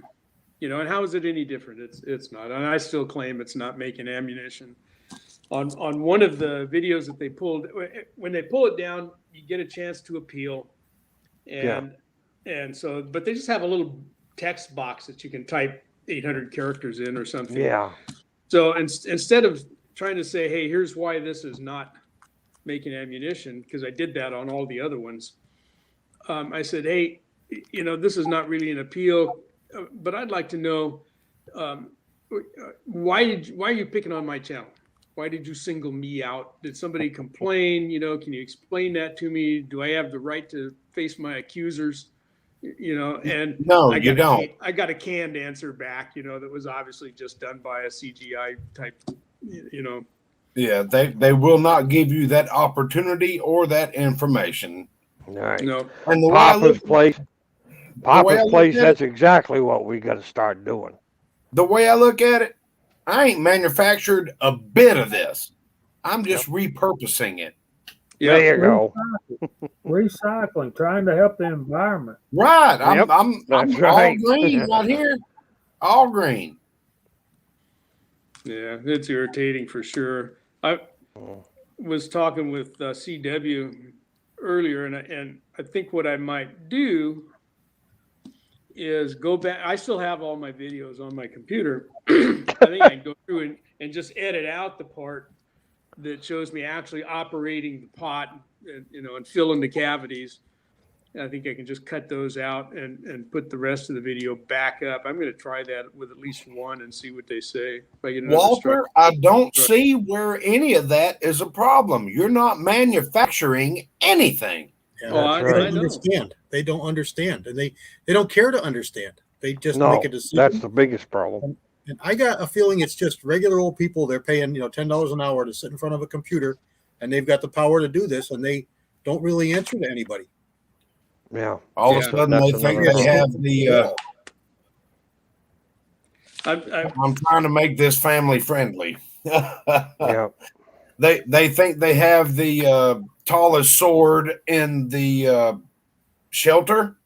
and how is it any different? It's not. And I still claim it's not making ammunition. On one of the videos that they pulled, when they pull it down, you get a chance to appeal, and so, but they just have a little text box that you can type 800 characters in or something. Yeah. So instead of trying to say, hey, here's why this is not making ammunition, because I did that on all the other ones, I said, hey, this is not really an appeal, but I'd like to know why are you picking on my channel? Why did you single me out? Did somebody complain? Can you explain that to me? Do I have the right to face my accusers? And no, you don't. I got a canned answer back, that was obviously just done by a CGI type, Yeah, they will not give you that opportunity or that information. All right. No. And Papa's Place, that's exactly what we got to start doing. The way I look at it, I ain't manufactured a bit of this. I'm just repurposing it. Yeah. There you go. Recycling, trying to help the environment. Right. I'm right. all green right here. All green. Yeah, it's irritating for sure. I was talking with CW earlier, and I think what I might do is go back. I still have all my videos on my computer. I think I can go through and just edit out the part that shows me actually operating the pot, and, and filling the cavities. I think I can just cut those out and put the rest of the video back up. I'm going to try that with at least one and see what they say. If I get another Walter, I don't see where any of that is a problem. You're not manufacturing anything. Yeah, I they don't know. understand. They don't understand, and they don't care to understand. They just No, make a decision. that's the biggest problem. And I got a feeling it's just regular old people. They're paying $10 an hour to sit in front of a computer, and they've got the power to do this, and they don't really answer to anybody. Yeah. All of a sudden, they That's think another they have the. I'm trying to make this family friendly. Yeah. They think they have the tallest sword in the shelter,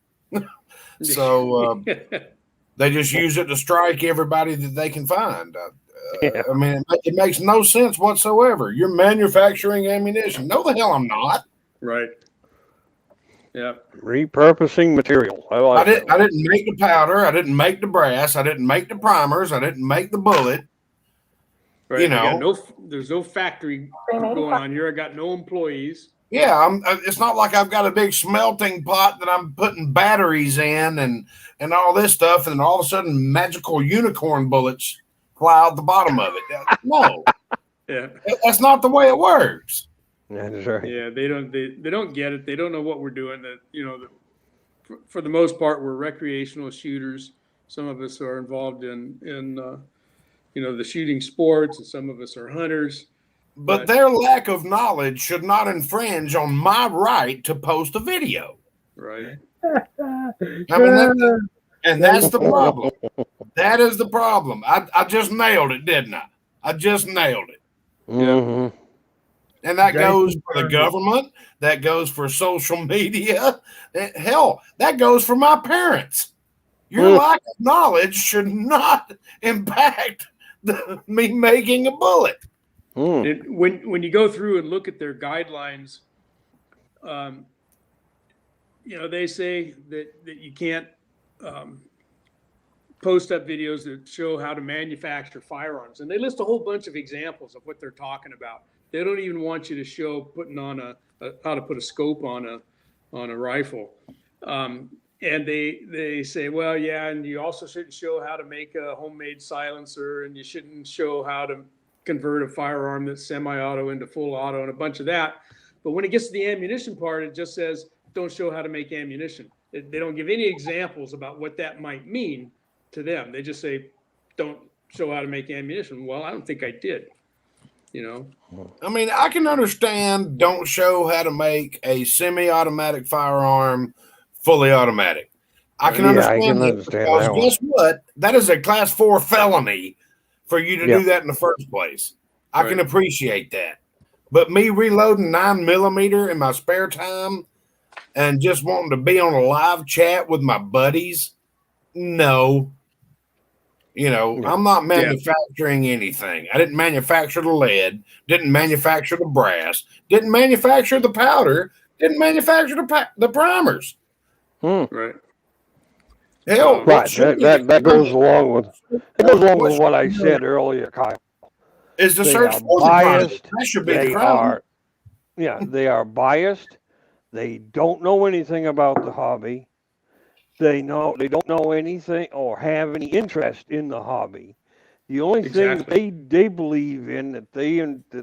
so they just use it to strike everybody that they can find. I mean, it makes no sense whatsoever. You're manufacturing ammunition. No, the hell I'm not. Right. Yeah. Repurposing material. I didn't make the powder. I didn't make the brass. I didn't make the primers. I didn't make the bullet. Right. You know, there's no factory going on here. I got no employees. Yeah, it's not like I've got a big smelting pot that I'm putting batteries in and all this stuff, and all of a sudden magical unicorn bullets fly out the bottom of it. No, Yeah, that's not the way it works. That's right. yeah. They don't get it. They don't know what we're doing. That for the most part, we're recreational shooters. Some of us are involved in the shooting sports, and some of us are hunters. But their lack of knowledge should not infringe on my right to post a video. Right. I mean, that's the problem. That is the problem. I just nailed it, didn't I? I just nailed it. Mm-hmm. And that goes for the government. That goes for social media. Hell, that goes for my parents. Your lack of knowledge should not impact me making a bullet. When you go through and look at their guidelines, they say that you can't post up videos that show how to manufacture firearms, and they list a whole bunch of examples of what they're talking about. They don't even want you to show putting on how to put a scope on a rifle, and they say, well, yeah, and you also shouldn't show how to make a homemade silencer, and you shouldn't show how to convert a firearm that's semi-auto into full auto, and a bunch of that. But when it gets to the ammunition part, it just says, don't show how to make ammunition. They don't give any examples about what that might mean to them. They just say, don't show how to make ammunition. Well, I don't think I did, I mean, I can understand don't show how to make a semi-automatic firearm fully automatic. I can understand that because guess what? That is a class 4 felony for you to do that in the first place. I can appreciate that. But me reloading 9mm in my spare time and just wanting to be on a live chat with my buddies, no. I'm not manufacturing anything. I didn't manufacture the lead, didn't manufacture the brass, didn't manufacture the powder, didn't manufacture the primers. Right. Hell, right. That goes along with what I said earlier, Kyle. Is the search for the primers. That should be the problem. They are biased. They don't know anything about the hobby. They don't know anything or have any interest in the hobby. The only thing they believe in that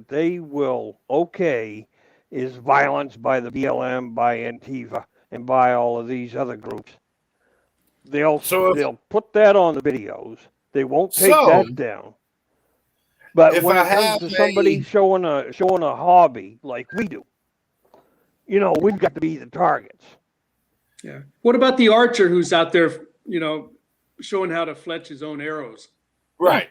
they will is violence by the BLM, by Antifa, and by all of these other groups. They'll put that on the videos. They won't take that down. But when it comes to somebody showing a hobby like we do, we've got to be the targets. Yeah. What about the archer who's out there, showing how to fletch his own arrows? Right.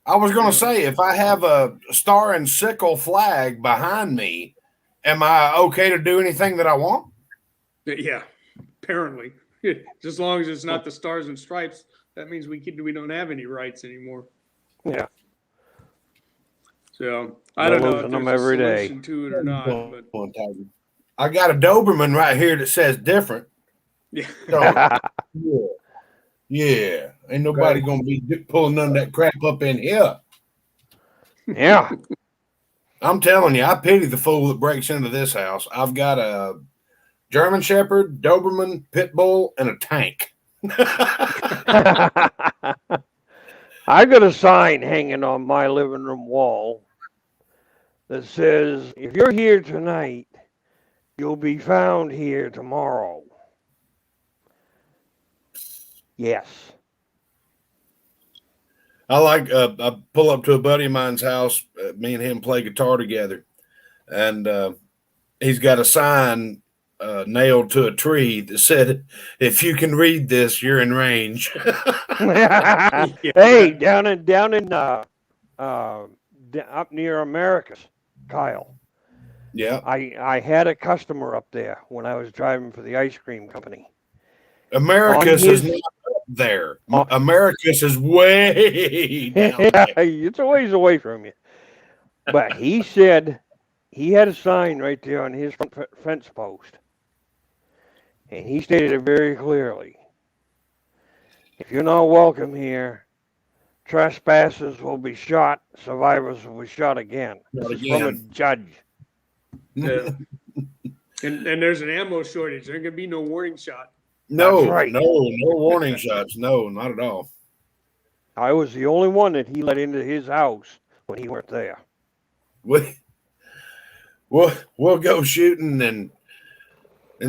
I was going to say, if I have a star and sickle flag behind me, am I okay to do anything that I want? Yeah, apparently. Just as long as it's not the stars and stripes, that means we don't have any rights anymore. Yeah. So I don't know if them there's every a day. solution to it or not. But I got a Doberman right here that says different. yeah. So, yeah. Ain't nobody going to be pulling none of that crap up in here. Yeah. I'm telling you, I pity the fool that breaks into this house. I've got a German Shepherd, Doberman, Pit Bull, and a tank. I got a sign hanging on my living room wall that says, if you're here tonight, you'll be found here tomorrow. Yes. I pull up to a buddy of mine's house. Me and him play guitar together, and he's got a sign nailed to a tree that said, "If you can read this, you're in range." Hey, down in up near Americas, Kyle. Yeah, I had a customer up there when I was driving for the ice cream company. Americus his- is not up there. Americus is way down there. It's a ways away from you. But he said he had a sign right there on his front fence post. And he stated it very clearly. If you're not welcome here, trespassers will be shot, survivors will be shot again. Shot This is from a again. judge. Yeah. And there's an ammo shortage. There ain't gonna be no warning shot. No, That's right. no warning shots. No, not at all. I was the only one that he let into his house when he weren't there. We'll go shooting, and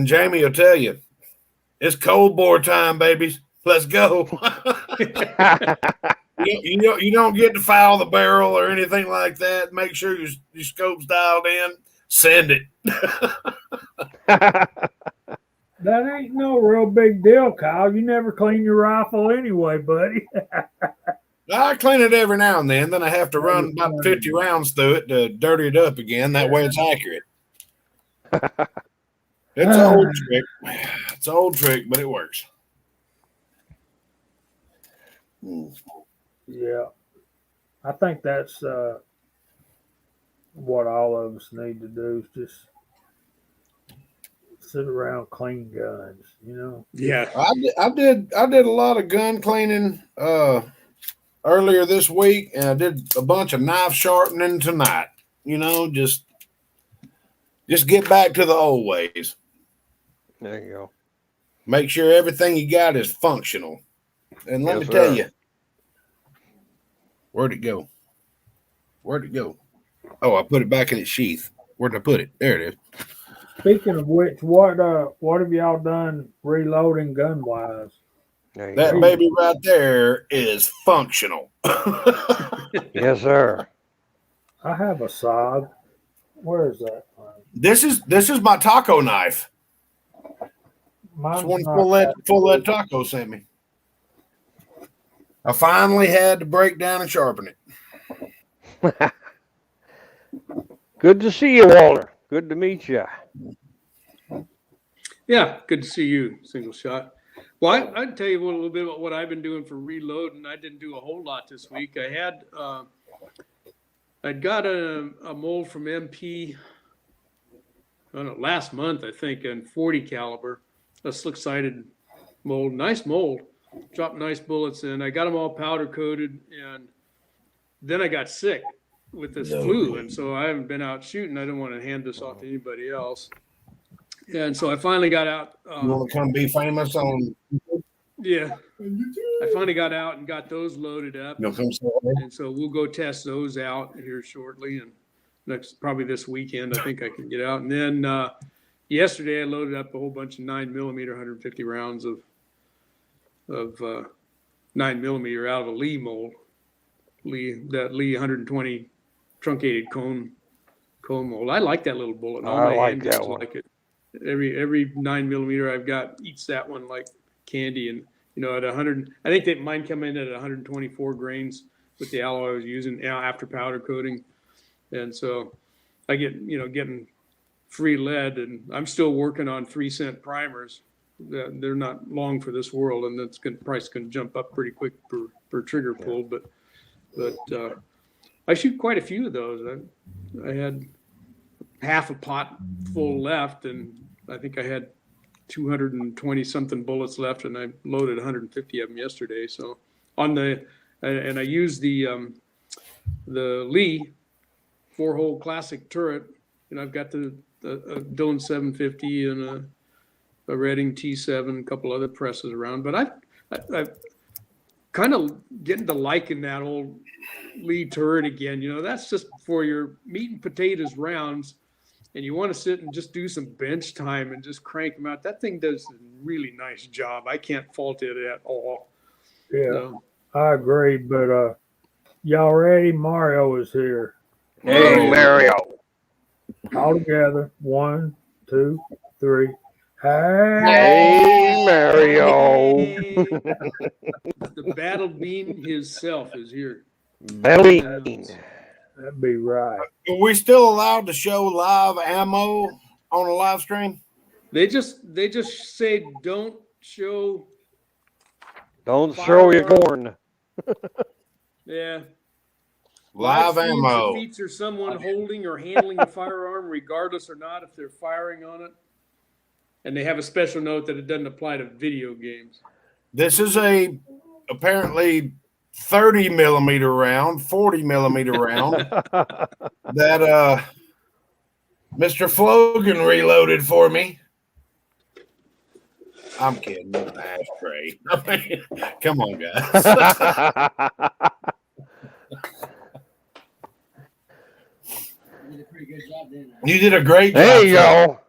Jamie will tell you, it's cold bore time, babies. Let's go. You don't get to foul the barrel or anything like that. Make sure your scope's dialed in. Send it. That ain't no real big deal, Kyle. You never clean your rifle anyway, buddy. I clean it every now and then. Then I have to run about 50 rounds through it to dirty it up again. That way it's accurate. It's an old trick. It's an old trick, but it works. Yeah. I think that's what all of us need to do is just sit around clean guns, you know? Yeah. I did a lot of gun cleaning earlier this week, and I did a bunch of knife sharpening tonight. You know, just get back to the old ways. There you go. Make sure everything you got is functional. And let Yes, me tell sir. you, where'd it go? Where'd it go? Oh, I put it back in its sheath. Where'd I put it? There it is. Speaking of which, what have y'all done reloading gun wise? There you That go. baby right there is functional. Yes, sir. I have a SOG. Where is that? This is my taco knife. Mine's It's one not full lead taco sent me. I finally had to break down and sharpen it. Good to see you, Walter. Good to meet you. Yeah, good to see you, single shot. Well, I'd tell you a little bit about what I've been doing for reloading. I didn't do a whole lot this week. I'd got a mold from MP, I don't know, last month, I think, in 40 caliber, a slick-sided mold, nice mold, dropped nice bullets in. I got them all powder coated, and then I got sick with this flu, and so I haven't been out shooting. I don't want to hand this off to anybody else. And so I finally got out. You want to come be famous on? Yeah, I finally got out and got those loaded up. You'll come say And so we'll go test those out here shortly, and probably this weekend, I think I can get out. And then yesterday I loaded up a whole bunch of 9mm 150 rounds of 9mm out of a Lee mold, that Lee 120 truncated cone mold. I like that little bullet. All I my like handguns that one. like it. Every 9mm I've got eats that one like candy. And at 100, I think that mine come in at 124 grains with the alloy I was using after powder coating. And so I get, getting free lead, and I'm still working on 3-cent primers. They're not long for this world, and that's price going to jump up pretty quick per trigger pull. But I shoot quite a few of those. I had half a pot full left, and I think I had 220 something bullets left, and I loaded 150 of them yesterday. So and I used the the Lee 4-hole classic turret, and I've got the Doan 750 and a Redding T7, a couple other presses around. But I've kind of getting to liking that old Lee turret again. You know, that's just for your meat and potatoes rounds, and you want to sit and just do some bench time and just crank them out. That thing does a really nice job. I can't fault it at all. Yeah, So, I agree. But y'all ready? Mario is here. Hey, Mario. All together. 1, 2, 3. Hey. Hey, Mario. The Battle Bean himself is here. Belly. That'd be right. Are we still allowed to show live ammo on a live stream? They just say don't show. Don't throw your firearm. corn. Yeah. Live streams ammo. that feature someone holding or handling a firearm, regardless or not if they're firing on it. And they have a special note that it doesn't apply to video games. This is a apparently 30 millimeter round, 40 millimeter round that Mr. Flogan reloaded for me. I'm kidding. It's an ashtray. I mean, come on, guys. You did a great job. There you go.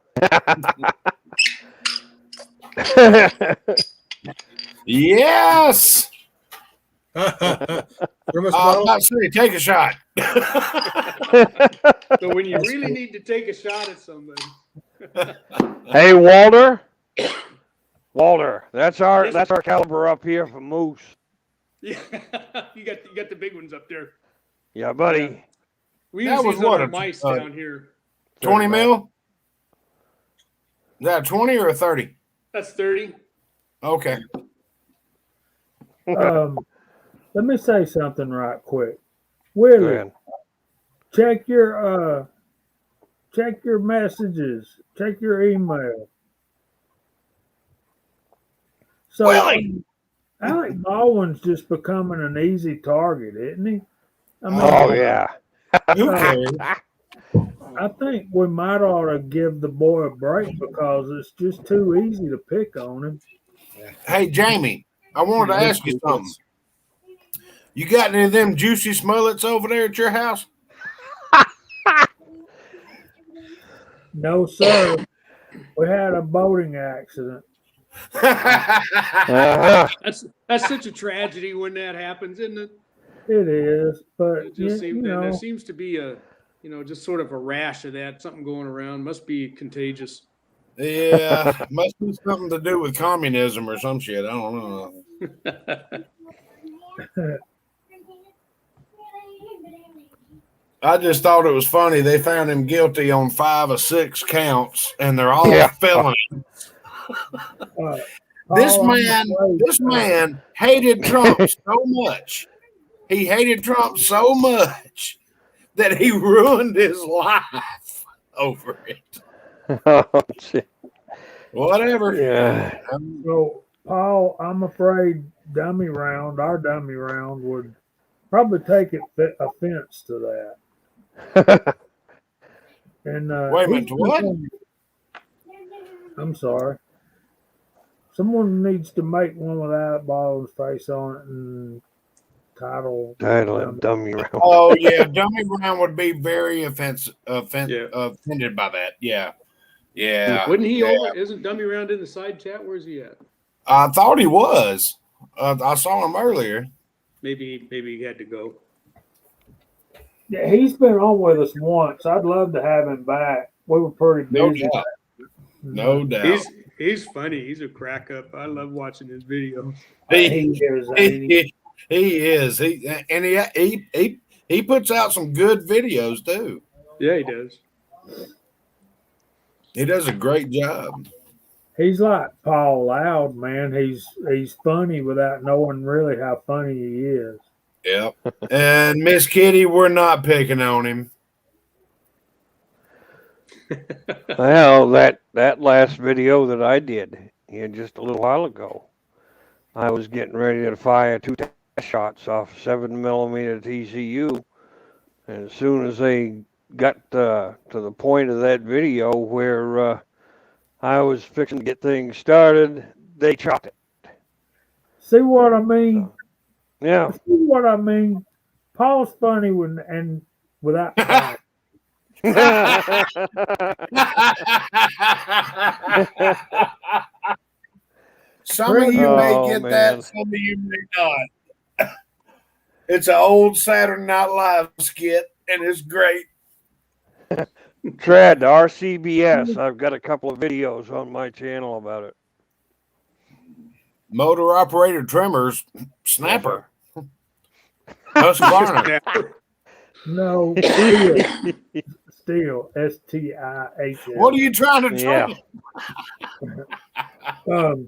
Yes. Thermos I'm bottle? about to say, take a shot. So when you really need to take a shot at somebody. Hey, Walter. Walter, that's our caliber up here for moose. Yeah, you got the big ones up there. Yeah, buddy. Yeah. We That use was these on what, our a- mice down here. 20 mil? Is that a 20 or a 30? That's 30. Okay. Let me say something right quick. Go Willie, ahead. check your messages. Check your email. So Willie! Alec Baldwin's just becoming an easy target, isn't he? I mean, Oh, yeah. Who cares? I think we might ought to give the boy a break because it's just too easy to pick on him. Hey, Jamie, I wanted to ask you something. You got any of them juicy smullets over there at your house? No, sir. We had a boating accident. Uh-huh. That's such a tragedy when that happens, isn't it? It is, but It just seems you know, there seems to be a just sort of a rash of that, something going around. Must be contagious. Yeah, must be something to do with communism or some shit. I don't know. I just thought it was funny. They found him guilty on 5 or 6 counts, and they're all felonies. This man hated Trump so much. He hated Trump so much that he ruined his life over it. Oh, shit. Whatever. Yeah. So, Paul, I'm afraid our dummy round would probably take offense to that. And Wait a minute, what? I'm sorry. Someone needs to make one with that ball's face on it and title it dummy round. Oh yeah, dummy round would be very offended by that. Yeah. Wouldn't he over? Isn't Dummy Round in the side chat? Where's he at? I thought he was. I saw him earlier. Maybe he had to go. Yeah, he's been on with us once. I'd love to have him back. We were pretty busy. No doubt. He's funny. He's a crack up. I love watching his videos. He is. He puts out some good videos too. Yeah, he does. He does a great job. He's like Paul Loud, man. He's funny without knowing really how funny he is. Yep. And Miss Kitty, we're not picking on him. Well, that last video that I did just a little while ago, I was getting ready to fire 2 test shots off 7mm TCU And as soon as they got to the point of that video where I was fixing to get things started, they chopped it. See what I mean? Yeah. See what I mean? Paul's funny when and without Paul. Some of you may Oh, get man. that, some of you may not. It's an old Saturday Night Live skit, and it's great. Trad, RCBS. I've got a couple of videos on my channel about it. Motor operated trimmers, snapper. Yes, Husqvarna. No, Steel, STIHL. What are you trying to tell Yeah. me?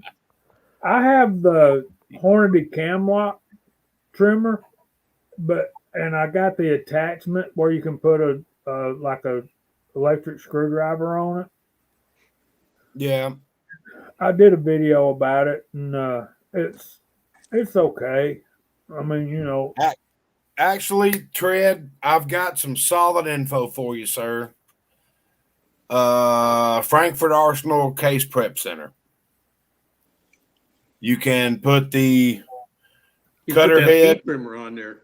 I have the Hornady Camlock trimmer, and I got the attachment where you can put a electric screwdriver on it. Yeah. I did a video about it, and it's okay. I mean, you know, Actually, Tread, I've got some solid info for you, sir. Frankfurt Arsenal Case Prep Center. You can put the You cutter put that head, feed trimmer on there.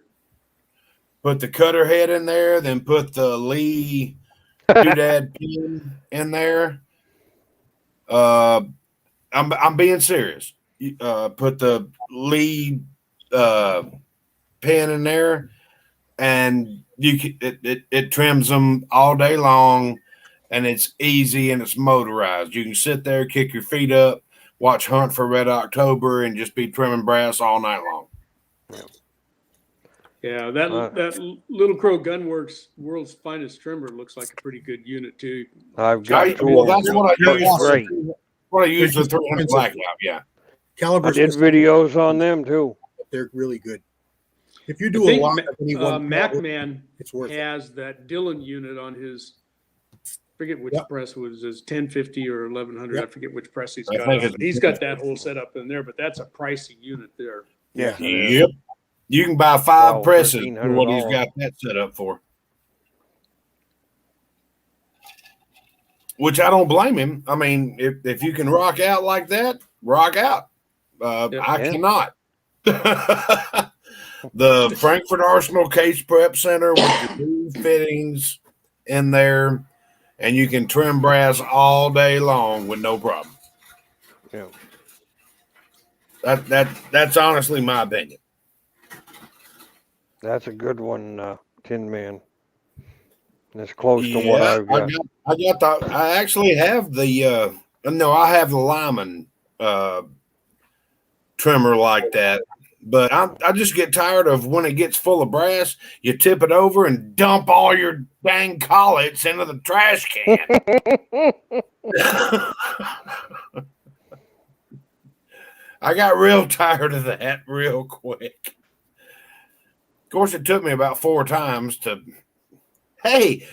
put the cutter head in there, then put the Lee doodad pin in there. I'm being serious. Put the Lee pin in there, and it trims them all day long, and it's easy and it's motorized. You can sit there, kick your feet up, watch Hunt for Red October, and just be trimming brass all night long. Yeah, that Little Crow Gunworks World's Finest Trimmer looks like a pretty good unit too. I've got two Well, of that's them. what I Looks use. great. What I use for 300 blackout. Yeah, I Calibers. did videos on them too. They're really good. If you I do a think lot of any one, MacMan it's worth it. has that Dillon unit on his. Forget which Yep. press was his 1050 or 1100. Yep. I forget which press he's I got. think On, it's but he's got that whole setup in there. But that's a pricey unit there. Yeah. Yep. You can buy 5 Well, presses for what he's $1,300. got that set up for. Which I don't blame him. I mean, if you can rock out like that, rock out. I cannot. The Frankfurt Arsenal Case Prep Center with the new fittings in there, and you can trim brass all day long with no problem. Yeah. That's honestly my opinion. That's a good one, Tin Man. It's close to what I've got. I actually have the I have the Lyman trimmer like that, but I just get tired of when it gets full of brass, you tip it over and dump all your dang collets into the trash can. I got real tired of that real quick. Of course, it took me about 4 times to, hey,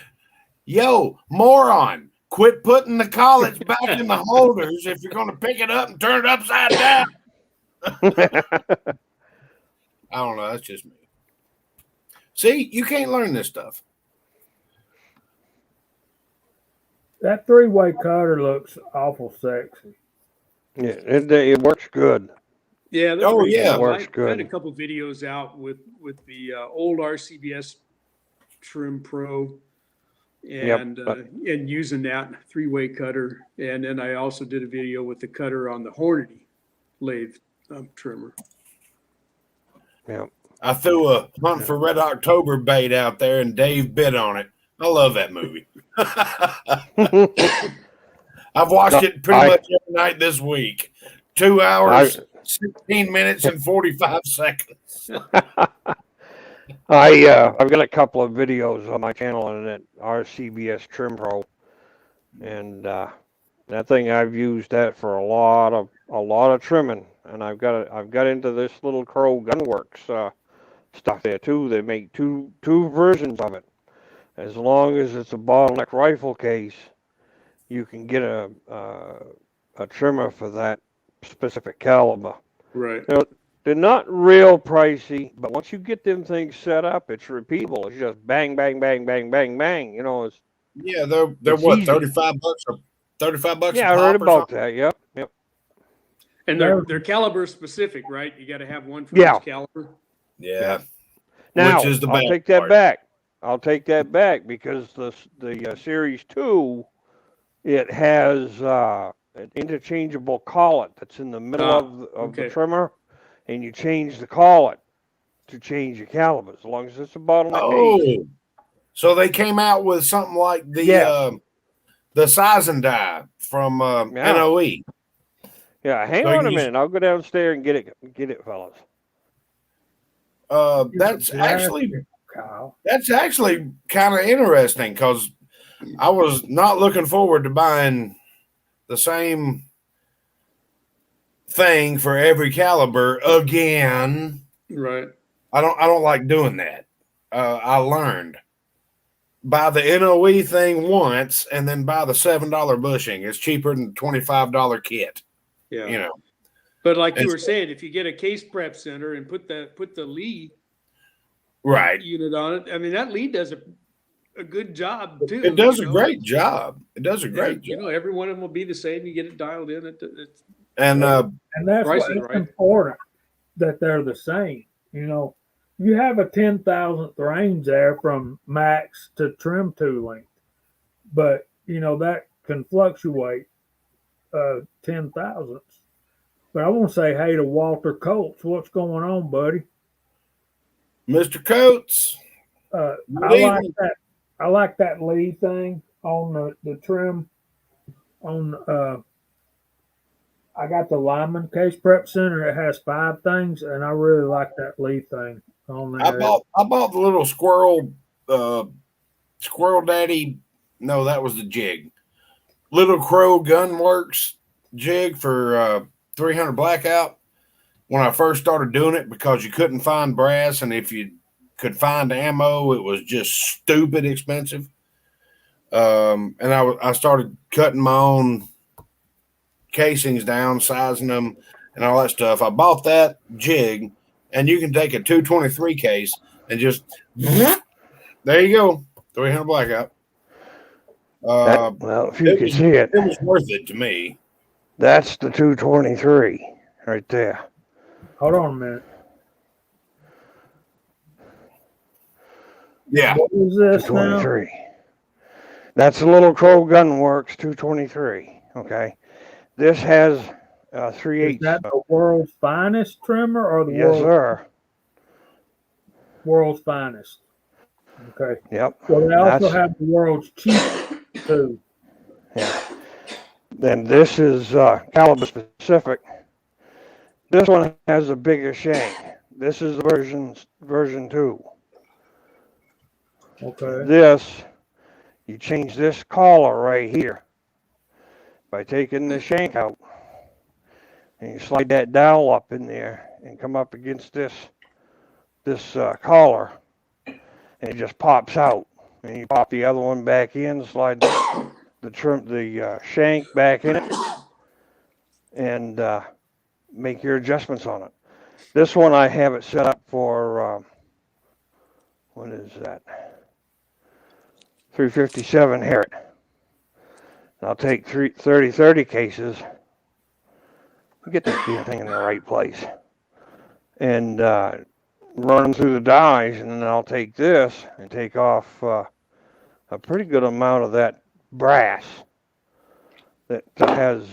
yo, moron, quit putting the collets back in the holders if you're going to pick it up and turn it upside down. I don't know. That's just me. See, you can't learn this stuff. that 3-way cutter looks awful sexy. Yeah, it works good. Yeah. Oh, pretty yeah. cool. Works I good. had a couple videos out with the old RCBS Trim Pro. And and using that 3-way cutter, and then I also did a video with the cutter on the Hornady lathe trimmer. Yeah. I threw a Hunt for Red October bait out there, and Dave bit on it. I love that movie. I've watched it pretty much every night this week. 2 hours, 16 minutes, and 45 seconds. I've got a couple of videos on my channel on that RCBS Trim Pro, and that thing I've used that for a lot of trimming, and I've got into this Little Crow Gunworks stuff there too. They make two versions of it. As long as it's a bottleneck rifle case, you can get a trimmer for that specific caliber. Right. You know, They're not real pricey, but once you get them things set up, it's repeatable. It's just bang, bang, bang, bang, bang, bang. You know, it's Yeah, they're it's what, easy. $35 a Yeah, a I heard pop or about something? that. Yep, yep. And There- they're caliber specific, right? You got to have one for Yeah. each caliber. Yeah. Now, Which is the I'll bad take that part. back. I'll take that back because the Series 2, it has an interchangeable collet that's in the middle of the okay. trimmer, and you change the collet to change your caliber as long as it's a bottleneck case. Oh, so they came out with something like Yes. the size and die from Yeah. NOE. Yeah, hang So on a you- minute. I'll go downstairs and get it, fellas. That's actually Kyle. That's actually kind of interesting because I was not looking forward to buying the same thing for every caliber again. Right. I don't like doing that. I learned buy the NOE thing once and then buy the $7 bushing. It's cheaper than $25 kit. Yeah. You know, But like you It's- were saying, if you get a case prep center and put the Lee right? unit on it, I mean that Lee does a good job too. It does you a know? great job. It does a Yeah, great you job. know, every one of them will be the same. You get it dialed in. It's And And that's Prices, what it's right? important that they're the same. You know, you have a 10,000th range there from max to trim to length, but you know that can fluctuate 10,000ths. But I want to say hey to Walter Coates. What's going on, buddy? Mr. Coates, I good like evening. that. I like that lead thing on the trim. On I got the Lyman Case Prep Center. It has 5 things, and I really like that lead thing on I there. bought the little squirrel daddy. No, that was the jig. Little Crow Gunworks jig for 300 blackout when I first started doing it because you couldn't find brass, and if you could find ammo, it was just stupid expensive. And I started cutting my own casings down, sizing them, and all that stuff. I bought that jig, and you can take a 223 case and just there you go, 300 blackout. Well, if you It can was- see it, It was worth it to me. that's the 223 right there. Hold on a minute. Yeah, What is this now? 223. That's the Little Crow Gunworks 223. Okay. This has 3/8. Is that the world's finest trimmer or the Yes, sir. world's finest? Okay. Yep. So they also That's- have the world's cheapest too. Yeah. Then this is caliber specific. This one has a bigger shank. This is version 2. Okay. This, you change this collar right here by taking the shank out, and you slide that dowel up in there and come up against this collar, and it just pops out. And you pop the other one back in, slide the shank back in it, and make your adjustments on it. This one I have it set up for what is that? 357 Harriet. I'll take 30 cases, get the damn thing in the right place, and run them through the dies, and then I'll take this and take off a pretty good amount of that brass that has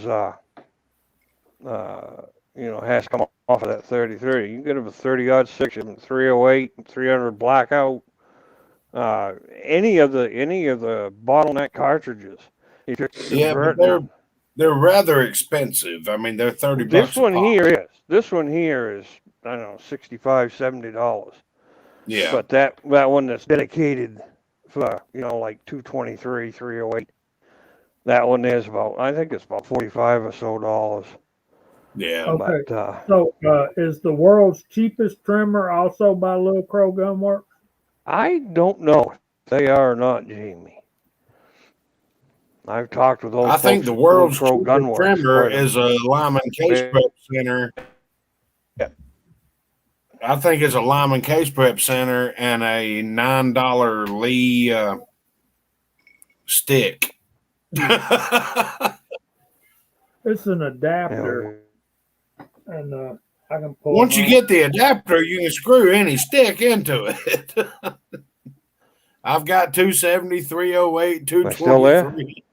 has come off of that 30-30. You can get a 30-06, 308, 300 blackout. Any of the bottleneck cartridges. If you're yeah, but converting, they're rather expensive. I mean, they're $30. this one a pop. here is. This one here is, I don't know, $65, $70. Yeah, But that one that's dedicated for, like 223, 308. That one is about, I think it's about $45 or so dollars. yeah. Okay. But So is the world's cheapest trimmer also by Little Crow Gunworks? I don't know if they are or not, Jamie. I've talked with those I think folks the at world's Little Crow cheapest Gunworks trimmer quite a is a Lyman Case bit. Prep Center. I think it's a Lyman Case Prep Center and a $9 Lee stick. It's an adapter, and I can pull. Once you get the adapter, you can screw any stick into it. I've got 270, 308, 223.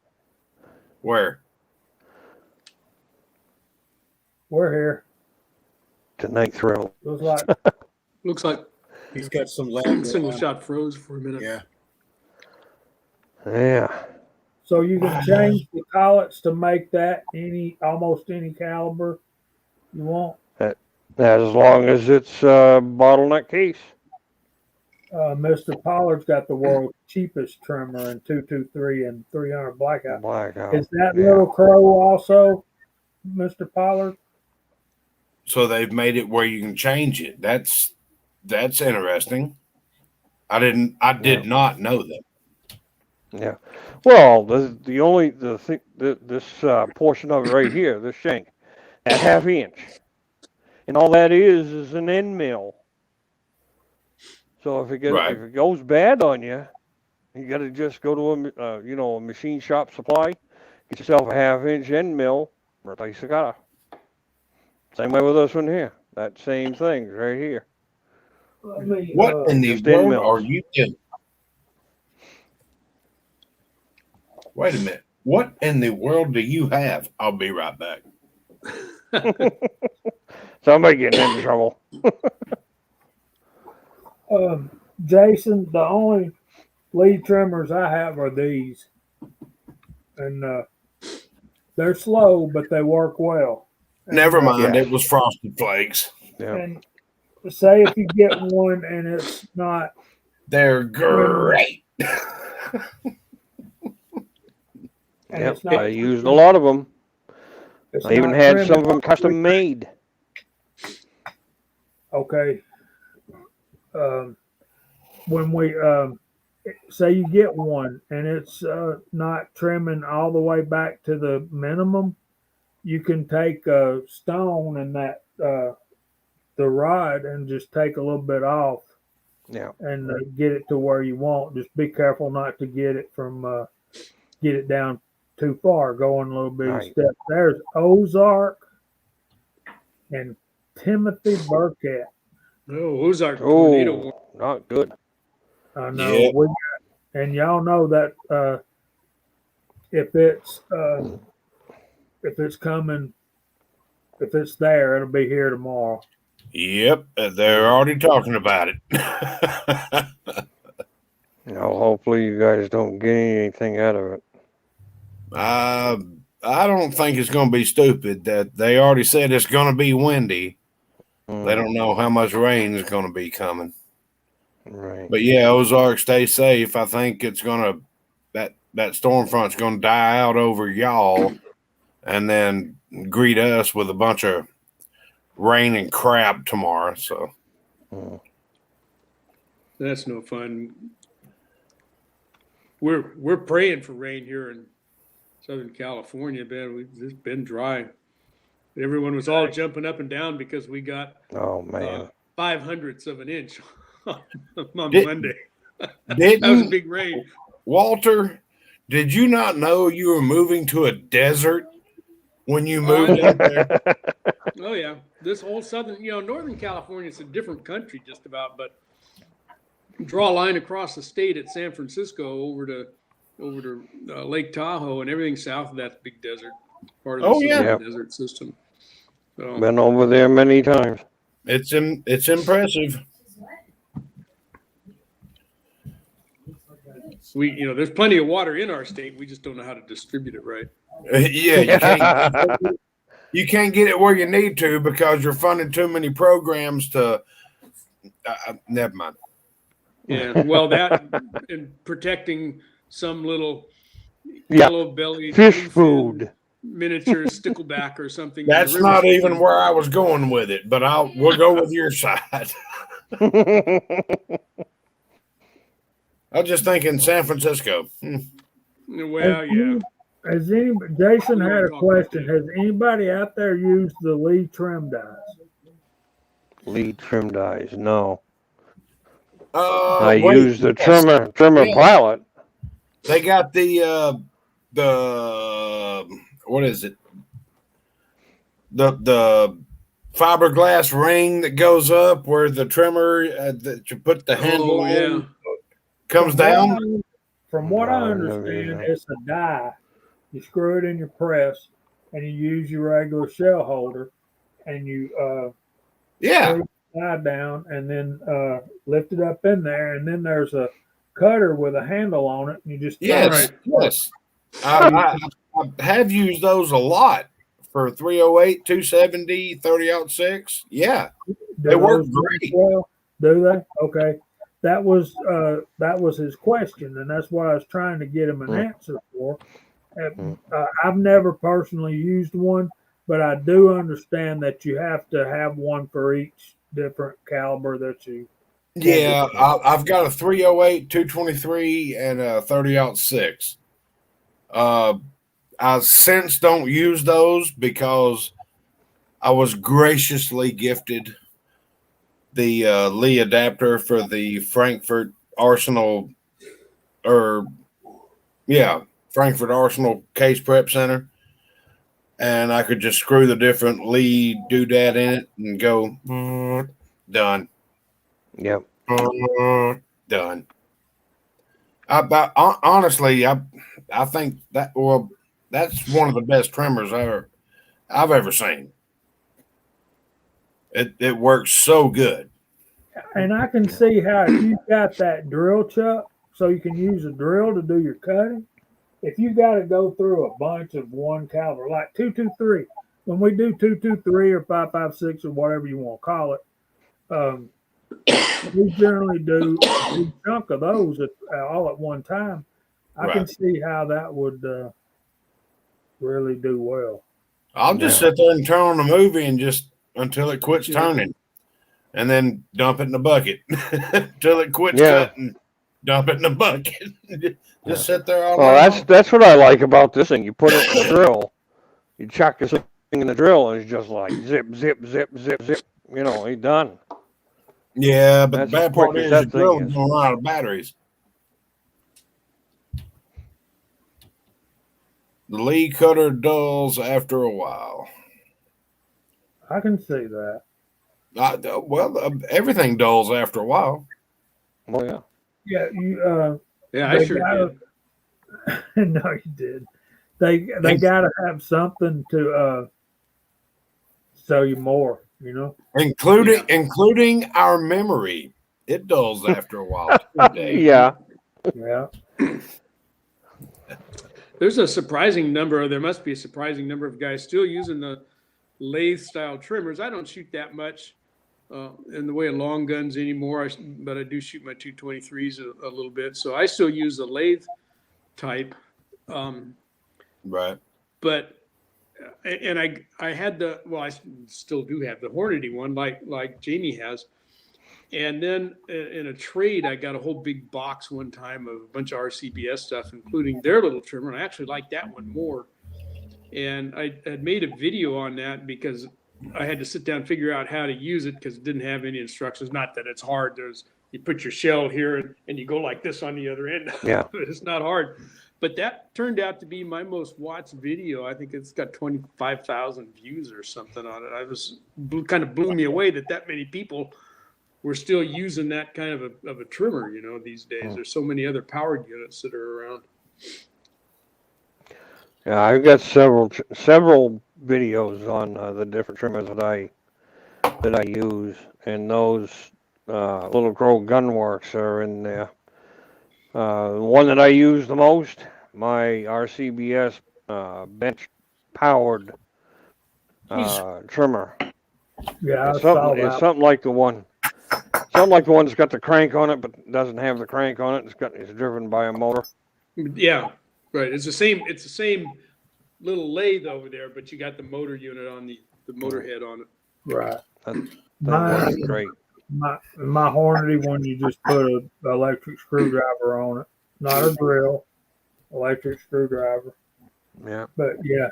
Where? We're here. Tonight thrill. Looks like He's got some lag. single shot froze for a minute. Yeah. Yeah. So you can change the collets to make that almost any caliber you want. As long as it's bottleneck case. Mr. Pollard's got the world's cheapest trimmer in 223 and 300 blackout. Is that little crow also, Mr. Pollard? So they've made it where you can change it. That's interesting. I did not know that. Yeah. Well, this portion of it right here, this shank, that ½ inch, and all that is an end mill. So if it goes bad on you, you got to just go to a machine shop supply, get yourself a ½ inch end mill, replace the cutter. Same way with this one here. That same thing right here. What in the world are you doing? Wait a minute. What in the world do you have? I'll be right back. Somebody getting into trouble. Jason, the only lead trimmers I have are these. And they're slow, but they work well. Never mind. It was Frosted Flakes. Yeah. And say if you get one and it's not. They're great. Yep, I used a lot of them. I even had some of them custom made. Okay. When we say you get one and it's not trimming all the way back to the minimum, you can take a stone and that the rod and just take a little bit off. Yeah. And get it to where you want. Just be careful not to get it down too far, going a little bit of step. There's Ozark and Timothy Burkett. Oh, Ozark tornado. Not good. I know. Yeah. And y'all know that if it's coming, if it's there, it'll be here tomorrow. Yep, they're already talking about it. Hopefully you guys don't get anything out of it. I don't think it's going to be stupid. That they already said it's going to be windy. They don't know how much rain is going to be coming. Right. But yeah, Ozark, stay safe. I think it's going to that storm front's going to die out over y'all, and then greet us with a bunch of rain and crap tomorrow. So that's no fun. We're praying for rain here in Southern California, man. It's been dry. Everyone was all jumping up and down because we got 0.05 of an inch on Monday. That was a big rain. Walter, did you not know you were moving to a desert when you moved up there? Oh yeah, this whole Northern California is a different country just about, but draw a line across the state at San Francisco over to Lake Tahoe, and everything south of that's big desert, part of the desert system. So, been over there many times. It's impressive. There's plenty of water in our state. We just don't know how to distribute it right. You can't get it where you need to because you're funding too many programs to. Never mind. Yeah, well, that and protecting some little yellow-bellied fish food, miniature stickleback or something. That's not even where I was going with it, but we'll go with your side. I was just thinking San Francisco. Well, yeah. Jason had a question. Has anybody out there used the Lee trim dies? lead trim dies. No, I Wait, use the yes. trimmer Yeah. pilot. They got the what is it? The fiberglass ring that goes up where the trimmer that you put the handle Oh yeah. on comes From down. from what I No, I've never understand, used that. it's a die. You screw it in your press, and you use your regular shell holder, and you Yeah, screw the die down, and then lift it up in there, and then there's a cutter with a handle on it, and you just turn yes, Right. yes. it. I have used those a lot for 308, 270, 30-06. Yeah, Do they work those work great. well? Do they? Okay. That was his question, and that's what I was trying to get him an Mm. answer for. Mm. I've never personally used one, but I do understand that you have to have one for each different caliber that you. Yeah, I've got a 308, 223, and a 30-06. I since don't use those because I was graciously gifted the Lee adapter for the Frankfurt Arsenal, or yeah, Frankfurt Arsenal Case Prep Center, and I could just screw the different Lee doodad in it and go done, Yep. done. Honestly, I think that's one of the best trimmers I've ever seen. It works so good. And I can see how if you've got that drill chuck, so you can use a drill to do your cutting. If you got to go through a bunch of one caliber, like 223, when we do 223 or 556 or whatever you want to call it, um, we generally do a big chunk of those all at one time. I can Right. see how that would really do well. I'll just Yeah. sit there and turn on the movie and just until it quits Yeah. turning, and then dump it in the bucket until it quits Yeah. cutting. Dump it in the bucket. Just sit there all Well, night long. that's what I like about this thing. You put it in the drill, you chuck this thing in the drill, and it's just like zip, zip, zip, zip, zip. You know, he's done. Yeah, but That's the as bad quick part as is that your thing drill is. is going out of batteries. The Lee cutter dulls after a while. I can see that. Everything dulls after a while. Oh yeah. Yeah, you. Yeah, I They sure gotta- did. no, you did. They got to have something to sell you more. You know. Including our memory. It dulls after a while. Yeah. Yeah. There's a surprising number, or there must be a surprising number of guys still using the lathe style trimmers. I don't shoot that much in the way of long guns anymore, but I do shoot my 223s a little bit. So I still use the lathe type. Right. But and I had I still do have the Hornady one, like Jamie has. And then in a trade, I got a whole big box one time of a bunch of RCBS stuff, including their little trimmer. And I actually like that one more. And I had made a video on that because I had to sit down and figure out how to use it because it didn't have any instructions. Not that it's hard. You put your shell here and you go like this on the other end. Yeah. It's not hard. But that turned out to be my most watched video. I think it's got 25,000 views or something on it. Kind of blew me away that many people were still using that kind of a trimmer, these days. There's so many other powered units that are around. Yeah, I've got several videos on the different trimmers that I use, and those Little Crow Gunworks are in there. The one that I use the most, my RCBS bench powered trimmer. Yeah, It's I saw that. something like the one. Something like the one that's got the crank on it, but doesn't have the crank on it. It's driven by a motor. Yeah, right. It's the same little lathe over there, but you got the motor unit on the motor head on it. Right. That Mine- works great. My Hornady one, you just put an electric screwdriver on it, not a drill, electric screwdriver. Yeah. But yeah,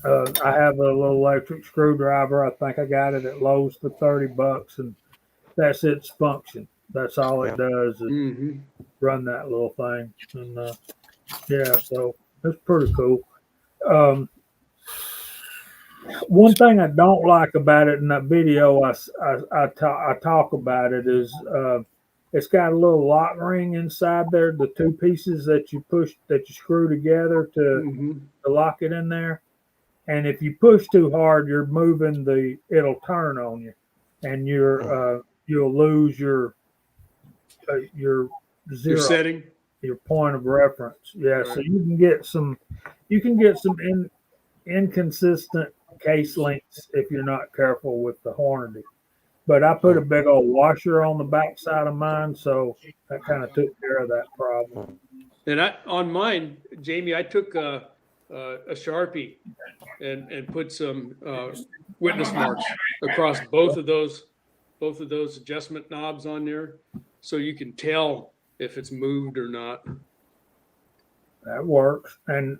I have a little electric screwdriver. I think I got it at Lowe's for $30, and that's its function. That's all it does is Mm-hmm. run that little thing. And yeah, so it's pretty cool. Um, One thing I don't like about it in that video, I talk about it is it's got a little lock ring inside there. The two pieces that you screw together Mm-hmm. to lock it in there. And if you push too hard, you're moving it'll turn on you, and you'll lose your Your zero, setting. your point of reference. Yeah, so Right. you can get some inconsistent case links if you're not careful with the Hornady. But I put a big old washer on the back side of mine, so that kind of took care of that problem. And on mine, Jamie, I took a Sharpie and put some witness marks across both of those adjustment knobs on there, so you can tell if it's moved or not. That works. And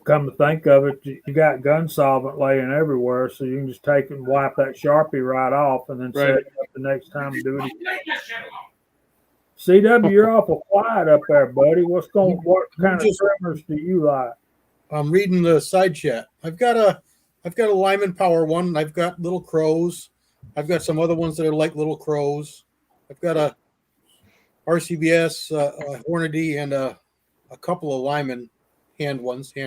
come to think of it, you got gun solvent laying everywhere, so you can just take and wipe that Sharpie right off, and then set Right. it up the next time and do it again. CW, you're awful quiet up there, buddy. What kind of trimmers do you like? I'm reading the side chat. I've got a Lyman Power one. I've got little crows. I've got some other ones that are like little crows. I've got a RCBS, a Hornady, and a couple of Lyman hand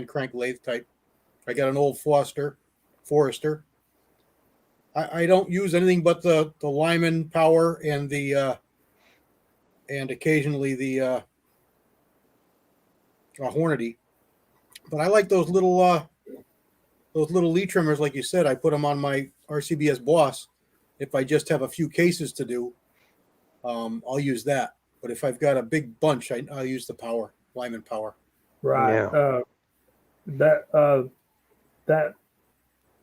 crank lathe type. I got an old Forester. I don't use anything but the Lyman Power and the and occasionally the Hornady. But I like those little lead trimmers, like you said. I put them on my RCBS Boss. If I just have a few cases to do, I'll use that. But if I've got a big bunch, I'll use the Lyman Power. Right. Yeah.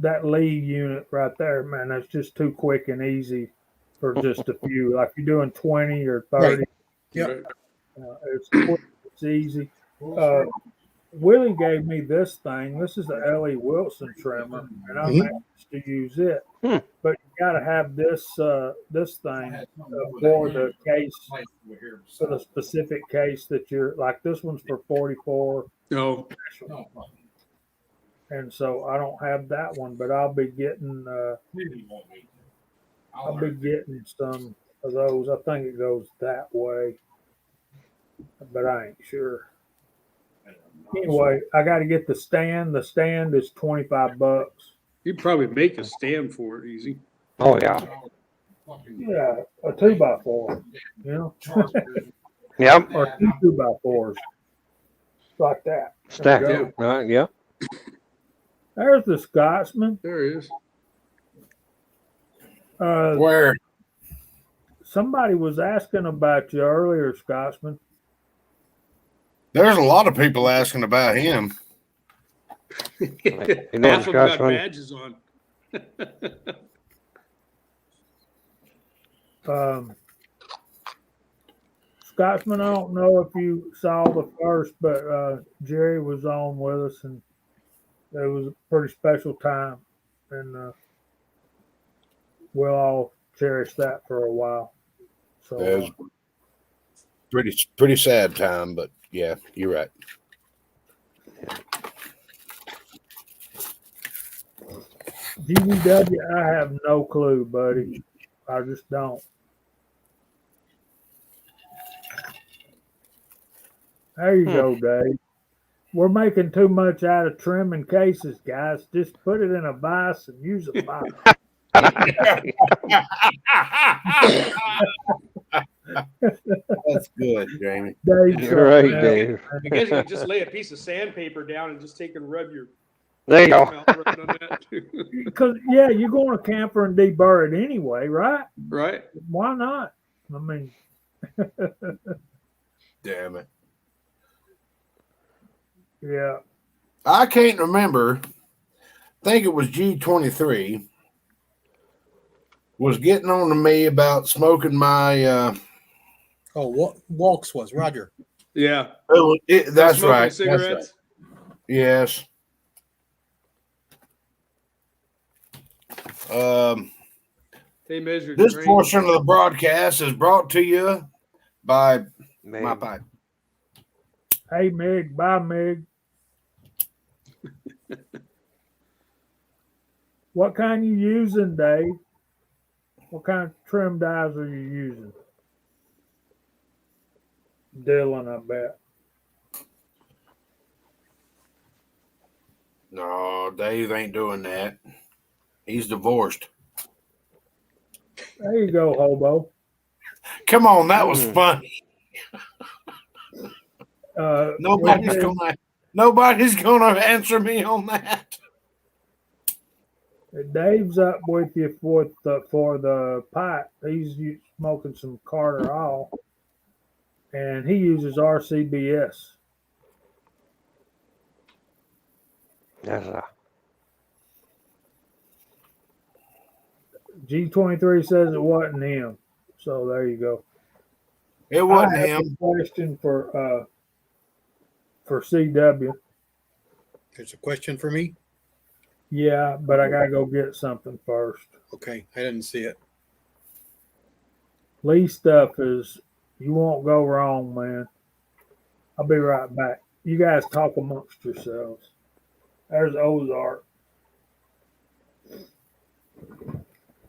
That lead unit right there, man, that's just too quick and easy for just a few. Like you're doing 20 or 30. Right. Yep. It's quick, it's easy. Willie gave me this thing. This is the L.E. Wilson trimmer, and I'm anxious to use it. But you got to have this thing for the case, for the specific case that you're like. This one's for 44. No. And so I don't have that one, but I'll be getting some of those. I think it goes that way, but I ain't sure. Anyway, I got to get the stand. The stand is $25. You'd probably make a stand for it easy. Oh yeah. Yeah, a 2x4. You know, Yep. or two 2x4s like that. Stack There you it. Right. Yep. There's the Scotsman. There it is. Where? Somebody was asking about you earlier, Scotsman. There's a lot of people asking about him. You know, Half of them got Scotsman? badges on. Scotsman, I don't know if you saw the first, but Jerry was on with us, and it was a pretty special time, and we'll all cherish that for a while. So, It was pretty sad time, but yeah, you're right. GVW, I have no clue, buddy. I just don't. There you go, Dave. We're making too much out of trimming cases, guys. Just put it in a vise and use a vise. That's good, Jamie. Dave, You're right, Dave. I guess you could just lay a piece of sandpaper down and just take and rub your There you go. mouth right on that too. Because yeah, you're going to camper and deburr it anyway, right? Right? Why not? I mean, Damn it. yeah. I can't remember. I think it was G23 was getting on to me about smoking my Walks was Roger. Yeah. that's Smoking right. Cigarettes. They measured This grain. portion of the broadcast is brought to you by my Maybe. pipe. Hey, Mig. Bye, Mig. What kind you using, Dave? What kind of trim dies are you using? Dylan, I bet. No, Dave ain't doing that. He's divorced. There you go, hobo. Come on, that was Mm. funny. Nobody's with gonna answer me on that. Dave's up with you for the pipe. He's smoking some Carter Hall, and he uses RCBS. That's a G23 says it wasn't him, so there you go. It wasn't I have him. a question for CW. There's a question for me. Yeah, but I gotta go get something first. Okay, I didn't see it. Lee stuff is you won't go wrong, man. I'll be right back. You guys talk amongst yourselves. There's Ozark.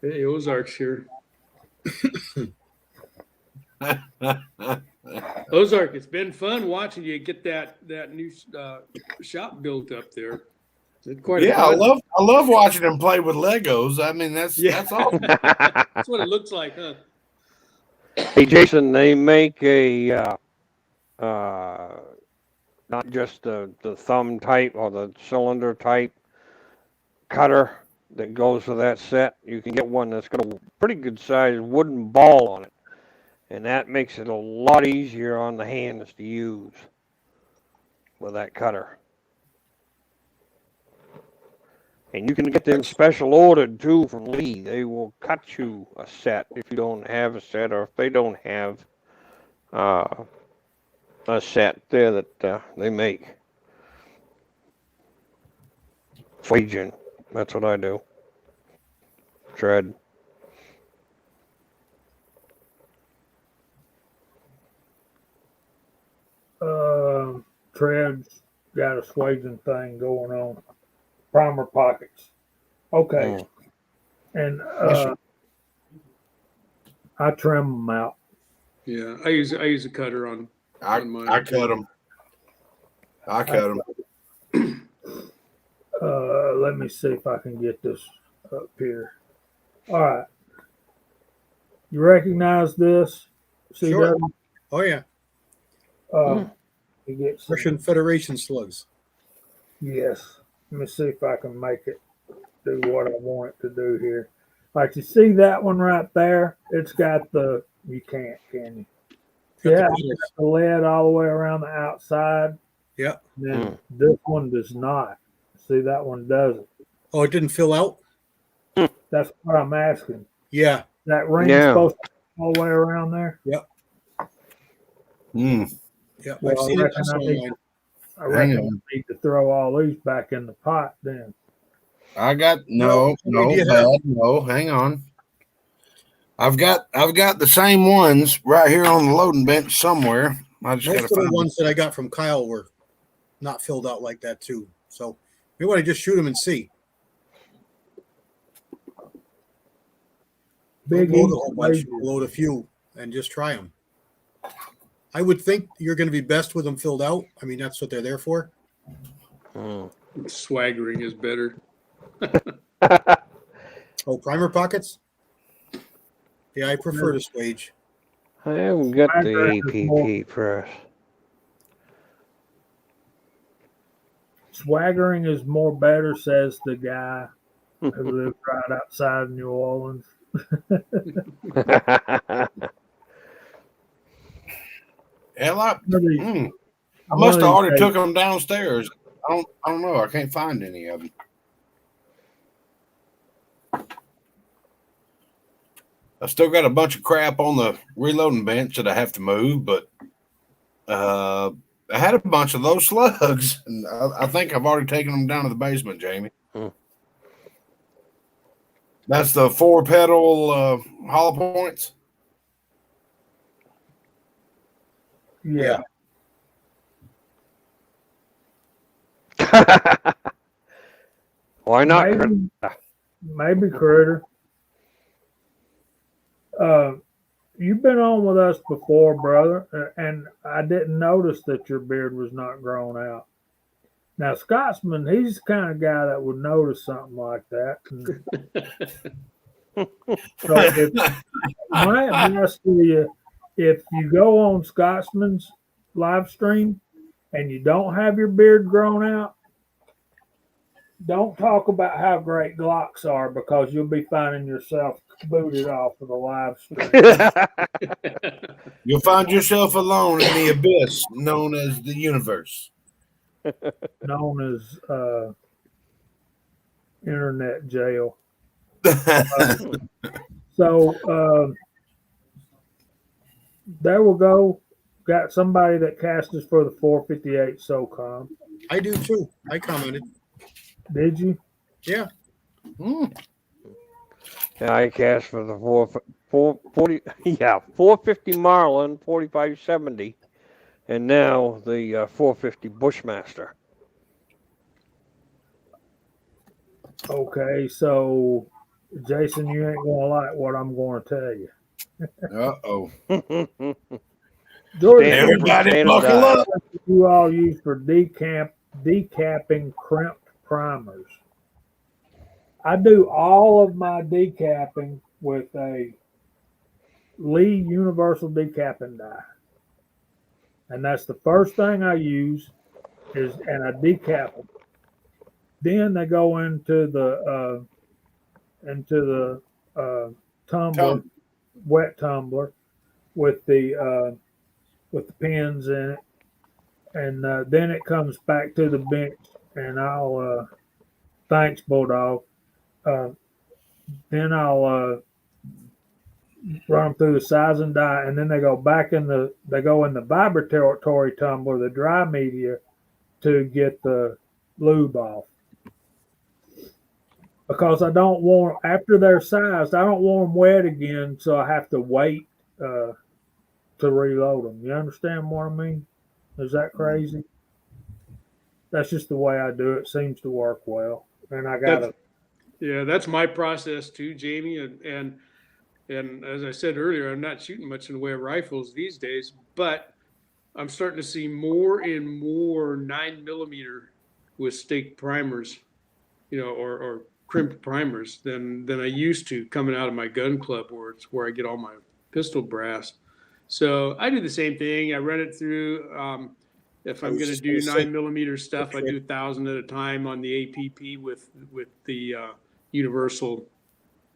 Hey, Ozark's here. Ozark, it's been fun watching you get that new shop built up there. It's quite a Yeah, I project. love watching him play with Legos. I mean, that's awesome. That's what it looks like, huh? Hey, Jason, they make a not just the thumb type or the cylinder type cutter that goes with that set. You can get one that's got a pretty good sized wooden ball on it, and that makes it a lot easier on the hands to use with that cutter. And you can get them special ordered too from Lee. They will cut you a set if you don't have a set, or if they don't have a set there that they make. Flegion, that's what I do. Tread. Tread's got a swaging thing going on. Primer pockets. Okay. And I trim them out. Yeah, I use a cutter on mine. I cut him. I cut him. Let me see if I can get this up here. All right. You recognize this? CW? Sure. Oh yeah, You get some, Russian Federation slugs. yes. Let me see if I can make it do what I want it to do here. Like you see that one right there? It's got the you can't, can you? Got Yeah, the it's pedals. got the lead all the way around the outside. Yeah. Then this one does not. See, that one doesn't. Oh, it didn't fill out. That's what I'm asking. Yeah. That ring's Yeah. supposed to be all the way around there. Mm. Yeah. Well, I've seen it. That's online. I reckon Hang I on. need to throw all these back in the pot then. I got no, How many do you bad, have? no. Hang on. I've got the same ones right here on the loading bench somewhere. I just Most got of to the find them. ones that I got from Kyle were not filled out like that too. So we want to just shoot them and see. Big Don't load a East whole bunch. wages. Load a few and just try them. I would think you're going to be best with them filled out. I mean, that's what they're there for. Swaggering is better. Oh, primer pockets? Yeah, I prefer the swage. I haven't got My the dress is more- APP press. Swaggering is more better, says the guy who lives right outside New Orleans. Hell, I One must of have these already days- took them downstairs. I don't know. I can't find any of them. I still got a bunch of crap on the reloading bench that I have to move, but I had a bunch of those slugs, and I think I've already taken them down to the basement, Jamie. That's the 4-pedal hollow points. Yeah. Why not? Maybe Critter. You've been on with us before, brother, and I didn't notice that your beard was not grown out. Now, Scotsman, he's the kind of guy that would notice something like that. So, my advice to you, if you go on Scotsman's live stream and you don't have your beard grown out, don't talk about how great Glocks are because you'll be finding yourself booted off of the live stream. You'll find yourself alone in the abyss known as the universe. Known as internet jail. So there we go. Got somebody that cast us for the 458 SOCOM. I do too. I commented. Did you? Yeah. Yeah, I cast for the 450 Marlin 4570, and now the 450 Bushmaster. Okay, so Jason, you ain't gonna like what I'm gonna tell you. Uh-oh. George, Everybody buckle up. you all use for decapping crimped primers. I do all of my decapping with a Lee Universal decapping die, and that's the first thing I use. And I decap them. Then they go into the tumbler, wet tumbler, with the pins in it, and then it comes back to the bench, and I'll thanks Bulldog. Then I'll run them through the size and die, and then they go in the vibratory tumbler, the dry media, to get the lube off. Because I don't want, after they're sized, I don't want them wet again, so I have to wait to reload them. You understand what I mean? Is that crazy? That's just the way I do it. Seems to work well, and I got to. Yeah, that's my process too, Jamie. And as I said earlier, I'm not shooting much in the way of rifles these days, but I'm starting to see more and more 9mm with staked primers, or crimped primers than I used to coming out of my gun club, where it's where I get all my pistol brass. So I do the same thing. I run it through. If I'm going to do 9mm stuff, I do 1,000 at a time on the APP with the universal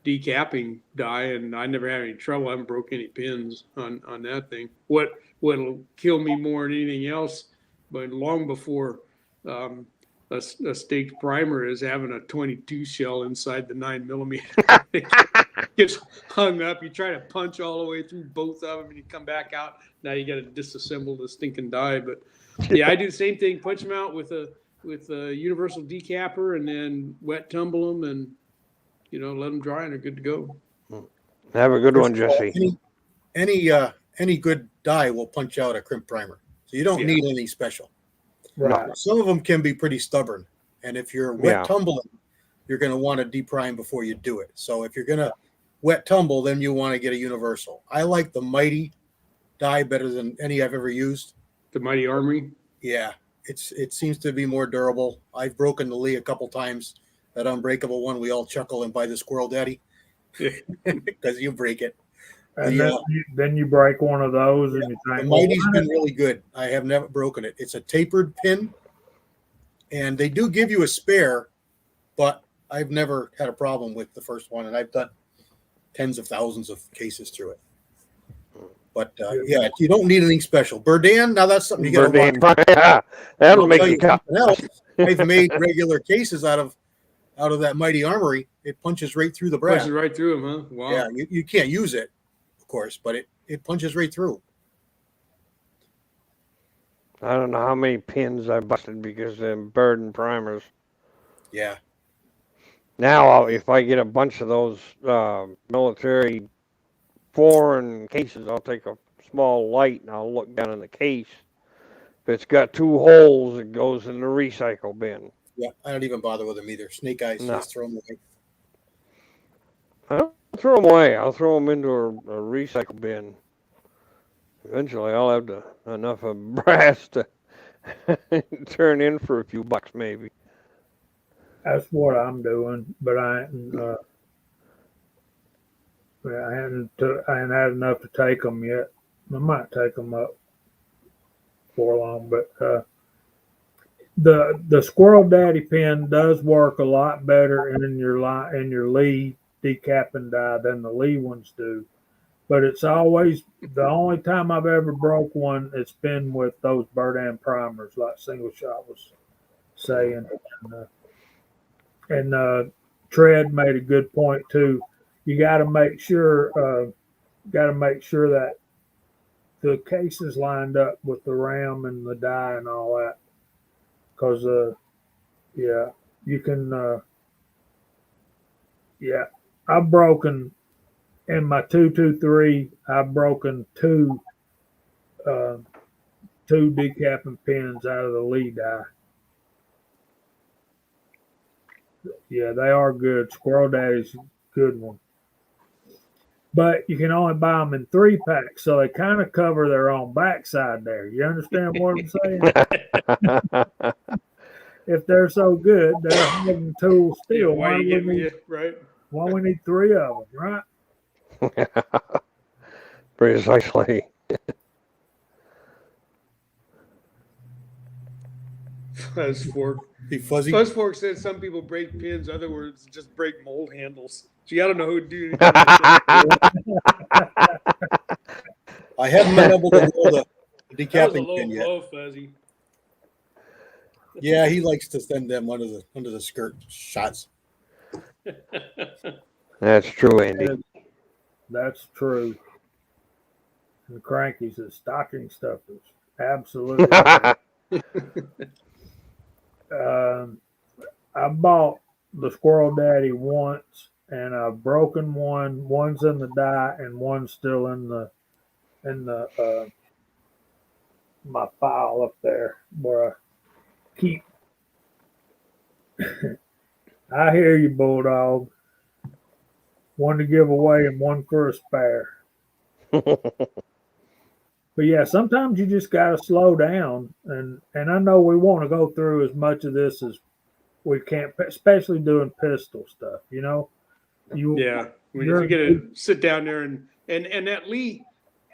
decapping die, and I never had any trouble. I haven't broke any pins on that thing. What'll kill me more than anything else, but long before a staked primer, is having a 22 shell inside the 9mm. It gets hung up. You try to punch all the way through both of them, and you come back out. Now you got to disassemble the stinking die. But yeah, I do the same thing. Punch them out with a universal decapper, and then wet tumble them, and let them dry, and they're good to go. Have a good one, Jesse. Any good die will punch out a crimp primer, so you don't need anything special. Right. Some of them can be pretty stubborn, and if you're wet tumbling, you're going to want to deprime before you do it. So if you're going to wet tumble, then you want to get a universal. I like the Mighty die better than any I've ever used. The Mighty Armory? Yeah, it seems to be more durable. I've broken the Lee a couple times. That unbreakable one, we all chuckle and buy the Squirrel Daddy because you break it. And then you break one of those, and you think, the Mighty's been really good. I have never broken it. It's a tapered pin, and they do give you a spare, but I've never had a problem with the first one, and I've done tens of thousands of cases through it. But you don't need anything special. Burdan, now that's something you got to watch. That'll make you count. I've made regular cases out of that Mighty Armory. It punches right through the brass. Punches right through them, huh? Wow. Yeah, you can't use it, of course, but it punches right through. I don't know how many pins I busted because of burden primers. Yeah. Now, if I get a bunch of those military foreign cases, I'll take a small light and I'll look down in the case. If it's got 2 holes, it goes in the recycle bin. Yeah, I don't even bother with them either. Snake eyes, No. just throw them away. I don't throw them away. I'll throw them into a recycle bin. Eventually, I'll have enough of brass to turn in for a few bucks, maybe. That's what I'm doing, but I hadn't had enough to take them yet. I might take them up for long, but the Squirrel Daddy pen does work a lot better in your Lee decapping die than the Lee ones do. But it's always the only time I've ever broke one. It's been with those Burdan primers, like Single Shot was saying, and Tread made a good point too. You got to make sure that the case is lined up with the ram and the die and all that, because yeah, you can yeah. I've broken in my 223. I've broken two decapping pins out of the Lee die. Yeah, they are good. Squirrel Daddy's a good one. But you can only buy them in 3-packs, so they kind of cover their own backside there. You understand what I'm saying? If they're so good, they're having tools still. Why you give me right? Why we need 3 of them, right? Precisely. Fuzzfork. Be fuzzy. Fuzzfork said some people break pins, other words just break mold handles. Gee, I don't know who would do anything. I haven't been able to roll the That was a decapping low pin yet. blow, Fuzzy. Yeah, he likes to send them under the skirt shots. That's true, Andy. That's true. And Cranky's a stocking stuffers. Absolutely. I bought the Squirrel Daddy once, and I've broken one. One's in the die, and one's still in the my file up there where I keep. I hear you, Bulldog. One to give away and one for a spare. But yeah, sometimes you just got to slow down, and I know we want to go through as much of this as we can, especially doing pistol stuff. You know, Yeah, when you get to sit down there and that Lee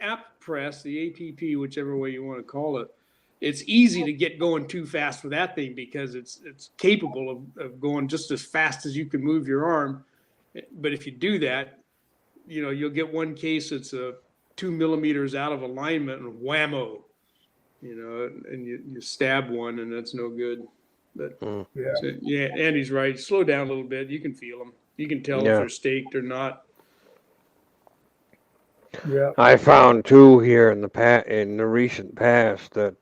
app press, the APP, whichever way you want to call it, it's easy to get going too fast with that thing because it's capable of going just as fast as you can move your arm. But if you do that, you know, you'll get one case that's 2 millimeters out of alignment and whammo, you know, and you stab one and that's no good. But yeah, so, yeah, Andy's right. Slow down a little bit. You can feel them. You can tell if they're staked or not. yeah. I found 2 here in the recent past that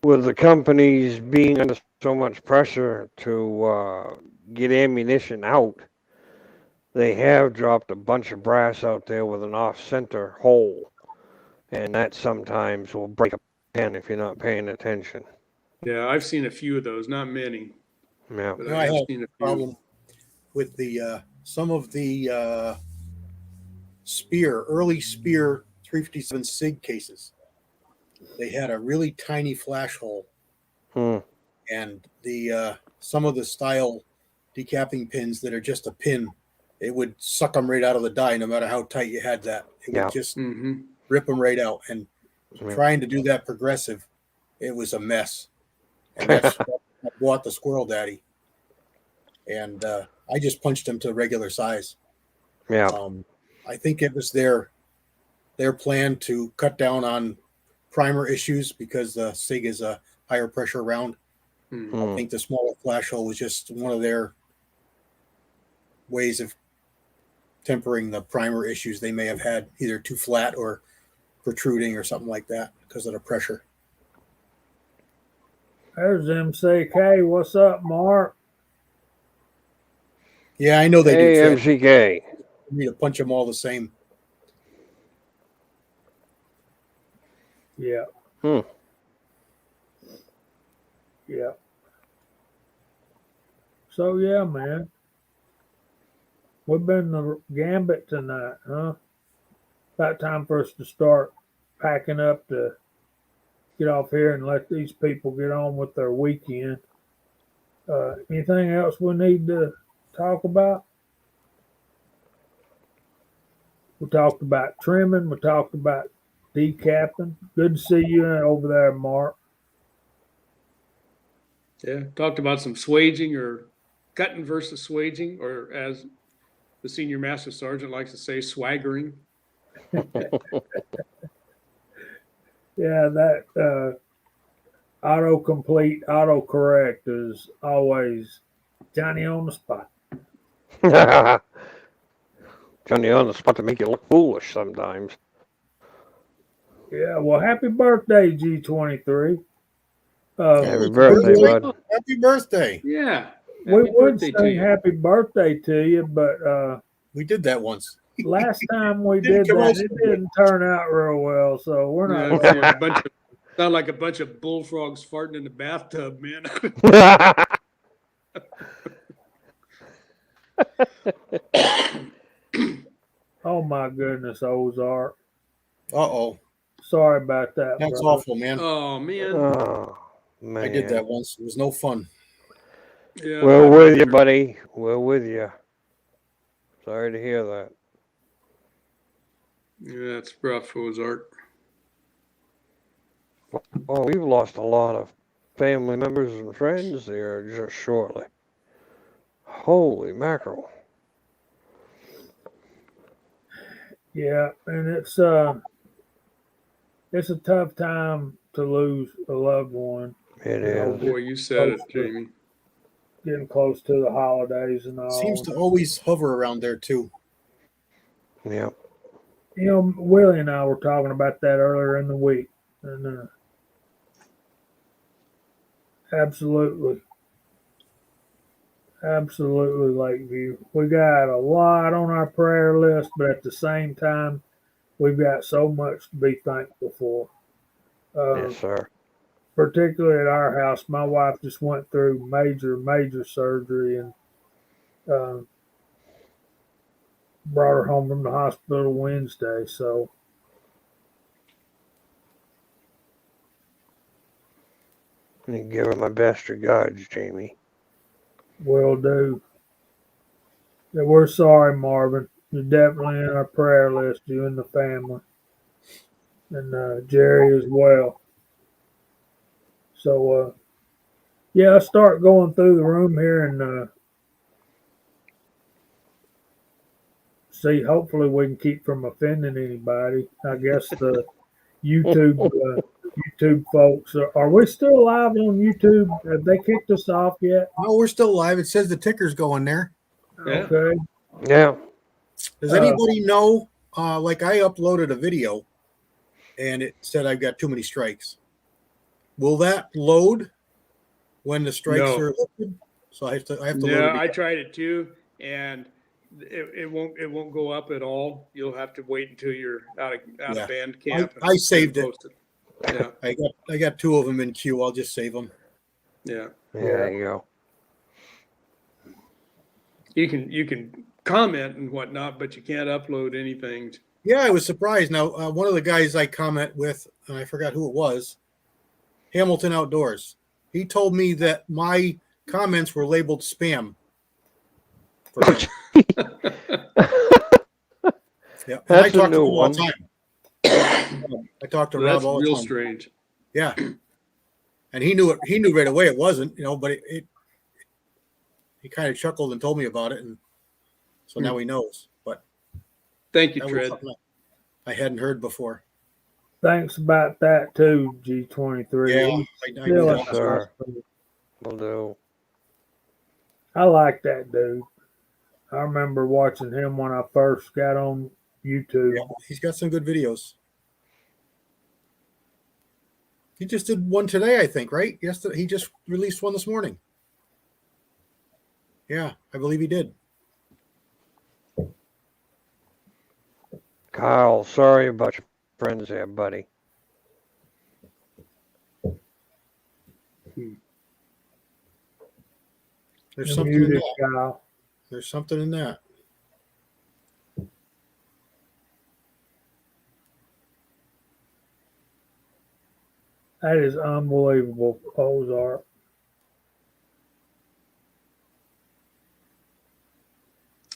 with the companies being under so much pressure to get ammunition out, they have dropped a bunch of brass out there with an off-center hole, and that sometimes will break a pen if you're not paying attention. Yeah, I've seen a few of those, not many. Yeah. But I have seen a a few. problem with the some of the early Spear 357 SIG cases. They had a really tiny flash hole, and the some of the style decapping pins that are just a pin, it would suck them right out of the die, no matter how tight you had that. It would just rip them right out. And trying to do that progressive, it was a mess. And that's why I bought the Squirrel Daddy, and I just punched him to regular size. Yeah. I think it was their plan to cut down on primer issues because the SIG is a higher pressure round. I think the smaller flash hole was just one of their ways of tempering the primer issues they may have had, either too flat or protruding or something like that because of the pressure. There's MCK. What's up, Mark? Yeah, I know they Hey, do. Phil. MCK. You need to punch them all the same. Yeah. Hmm. Yeah. So yeah, man. We've been the gambit tonight, huh? About time for us to start packing up to get off here and let these people get on with their weekend. Anything else we need to talk about? We talked about trimming. We talked about decapping. Good to see you over there, Mark. Yeah, talked about some swaging or cutting versus swaging, or as the senior master sergeant likes to say, swaggering. Yeah, that autocomplete, autocorrect is always Johnny on the spot. Johnny on the spot to make you look foolish sometimes. Yeah, well, happy birthday, G23. Happy birthday, bud. Happy birthday. Yeah. We Happy would birthday to sing you. happy birthday to you, but We did that once. last time we Didn't did come that, out it so good. didn't turn out real well, so we're Yeah, not. sound like a bunch of bullfrogs farting in the bathtub, man. Oh my goodness, Ozark. Uh-oh. Sorry about that, That's brother. awful, man. Oh man. Oh, I did man. that once. It was no fun. Yeah. We're with you, buddy. We're with you. Sorry to hear that. Yeah, it's rough, Ozark. Oh, we've lost a lot of family members and friends there just shortly. Holy mackerel. Yeah, and it's a tough time to lose a loved one. It You know, is. Boy, you said it, Jamie. getting close to the holidays and all. Seems to always hover around there too. Yep. You know, Willie and I were talking about that earlier in the week, and absolutely, Lakeview. We got a lot on our prayer list, but at the same time, we've got so much to be thankful for. Yes, sir. Particularly at our house, my wife just went through major surgery and uh, brought her home from the hospital Wednesday. So You give her my best regards, Jamie. will do. Yeah, we're sorry, Marvin. You're definitely in our prayer list, you and the family, and Jerry as well. So, yeah, I'll start going through the room here and see. Hopefully, we can keep from offending anybody. I guess the YouTube folks. Are we still live on YouTube? Have they kicked us off yet? No, we're still live. It says the ticker's going there. Yeah. Okay. Yeah. Does anybody know? Like I uploaded a video and it said I've got too many strikes. Will that load when the strikes No. are lifted? So I have to load it Yeah, again. I tried it too, and it won't go up at all. You'll have to wait until you're out Yeah. of band camp. I saved it. Post it. Yeah, I got two of them in queue. I'll just save them. yeah. There you go. You can comment and whatnot, but you can't upload anything. Yeah, I was surprised. Now, one of the guys I comment with, and I forgot who it was, Hamilton Outdoors. He told me that my comments were labeled spam. For him. Yeah, and I That's a talk to new him all one. the time. I talk to That's Rob all the real time. strange. Yeah, and he knew it. He knew right away it wasn't, but he kind of chuckled and told me about it, and so now he knows. But Thank you, that was Tread. something I hadn't heard before. Thanks about that too, G23. Yeah, He's I still knew in Yes, that. the sir. hospital. Will do. I like that dude. I remember watching him when I first got on YouTube. Yeah, he's got some good videos. He just did one today, I think, right? Yesterday, he just released one this morning. Yeah, I believe he did. Kyle, sorry about your friends there, buddy. There's You're something in muted, that. Kyle. There's something in that. That is unbelievable, Ozark.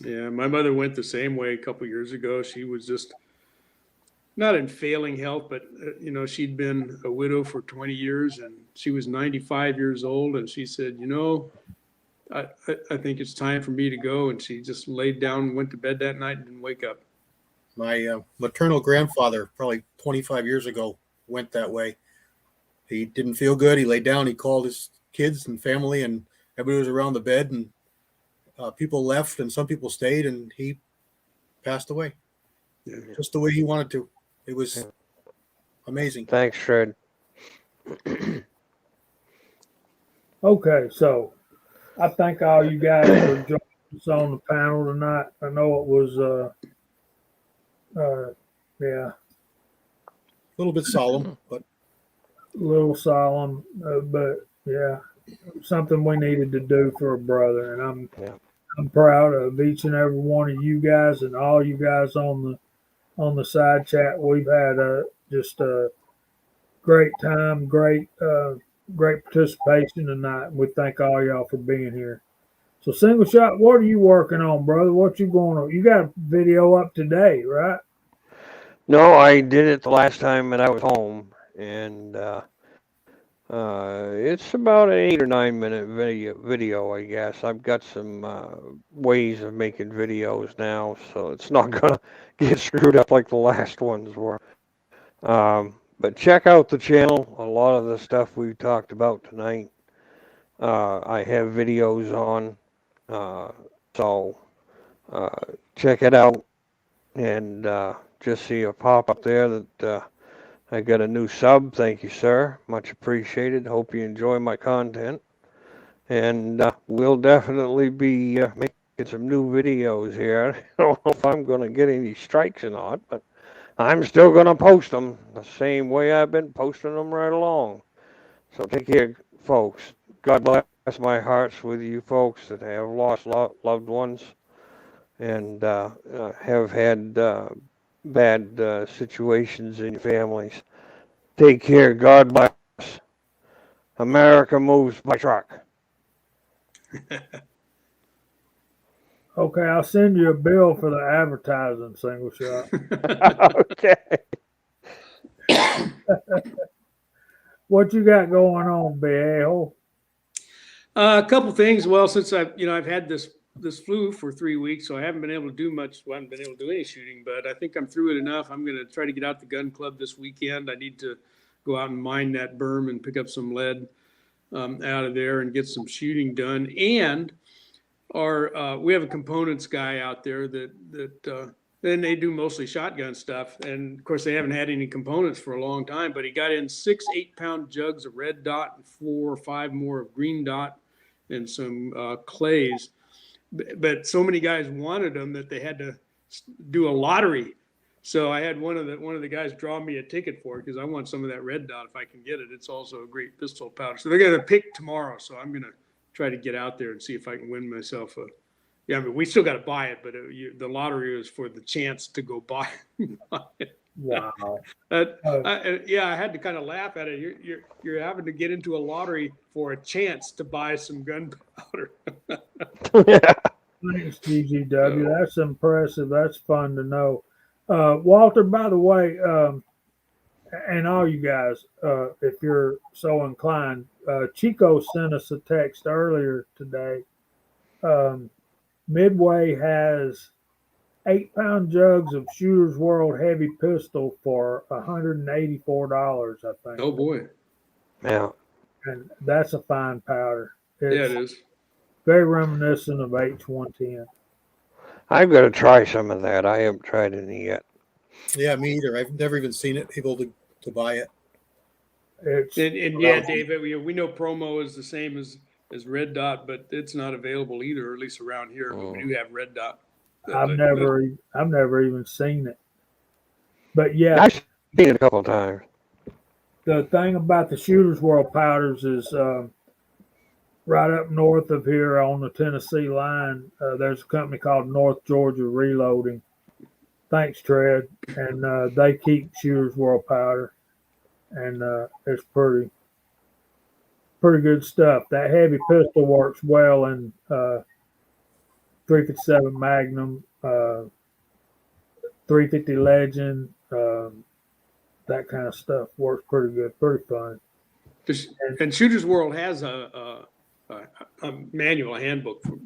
Yeah, my mother went the same way a couple years ago. She was just not in failing health, but she'd been a widow for 20 years, and she was 95 years old, and she said, I think it's time for me to go. And she just laid down and went to bed that night and didn't wake up. My maternal grandfather, probably 25 years ago, went that way. He didn't feel good. He laid down. He called his kids and family, and everybody was around the bed, and people left, and some people stayed, and he passed away. Yeah. Just the way he wanted to. It was amazing. Thanks, Fred. Okay, so I thank all you guys for joining us on the panel tonight. I know it was, yeah, A little bit solemn, but a little solemn, but yeah, something we needed to do for a brother, and I'm proud of each and every one of you guys and all you guys on the side chat. We've had just a great time, great participation tonight. We thank all y'all for being here. So, Single Shot, what are you working on, brother? What you going on? You got a video up today, right? No, I did it the last time that I was home, and it's about an 8 or 9 minute video, I guess. I've got some ways of making videos now, so it's not gonna get screwed up like the last ones were. But check out the channel. A lot of the stuff we talked about tonight, I have videos on, so check it out, and just see a pop up there that I got a new sub. Thank you, sir. Much appreciated. Hope you enjoy my content. And we'll definitely be making some new videos here. I don't know if I'm going to get any strikes or not, but I'm still going to post them the same way I've been posting them right along. So take care, folks. God bless my hearts with you folks that have lost loved ones and have had bad situations in your families. Take care. God bless. America moves by truck. Okay, I'll send you a bill for the advertising, Single Shot. Okay. What you got going on, Bill? A couple things. Well, since I've had this flu for 3 weeks, so I haven't been able to do much. Well, I haven't been able to do any shooting, but I think I'm through it enough. I'm going to try to get out the gun club this weekend. I need to go out and mine that berm and pick up some lead out of there and get some shooting done. And we have a components guy out there that then they do mostly shotgun stuff. And of course, they haven't had any components for a long time, but he got in 6 8-pound jugs of red dot and 4 or 5 more of green dot and some clays. But so many guys wanted them that they had to do a lottery. So I had one of the guys draw me a ticket for it because I want some of that red dot if I can get it. It's also a great pistol powder. So they're going to pick tomorrow. So I'm going to try to get out there and see if I can win myself a. Yeah, I mean, we still got to buy it, but the lottery is for the chance to go buy it. Wow. I had to kind of laugh at it. You're having to get into a lottery for a chance to buy some gunpowder. Thanks, GGW. That's impressive. That's fun to know. Walter, by the way, and all you guys, if you're so inclined, Chico sent us a text earlier today. Midway has 8-pound jugs of Shooter's World heavy pistol for $184, I think. Oh boy. Yeah. And that's a fine powder. It's Yeah, it is. very reminiscent of H110. I've got to try some of that. I haven't tried any yet. yeah, me either. I've never even seen it, able to buy it. And yeah, David, we know promo is the same as red dot, but it's not available either, or at least around here. But we do have red dot. I've never even seen it. But yeah, I've seen it a couple of times. the thing about the Shooters World powders is right up north of here on the Tennessee line, there's a company called North Georgia Reloading. Thanks, Tread. And they keep Shooters World powder, and it's pretty good stuff. That heavy pistol works well in 357 Magnum, 350 Legend, that kind of stuff works pretty good, pretty fun. And Shooters World has a manual, a handbook for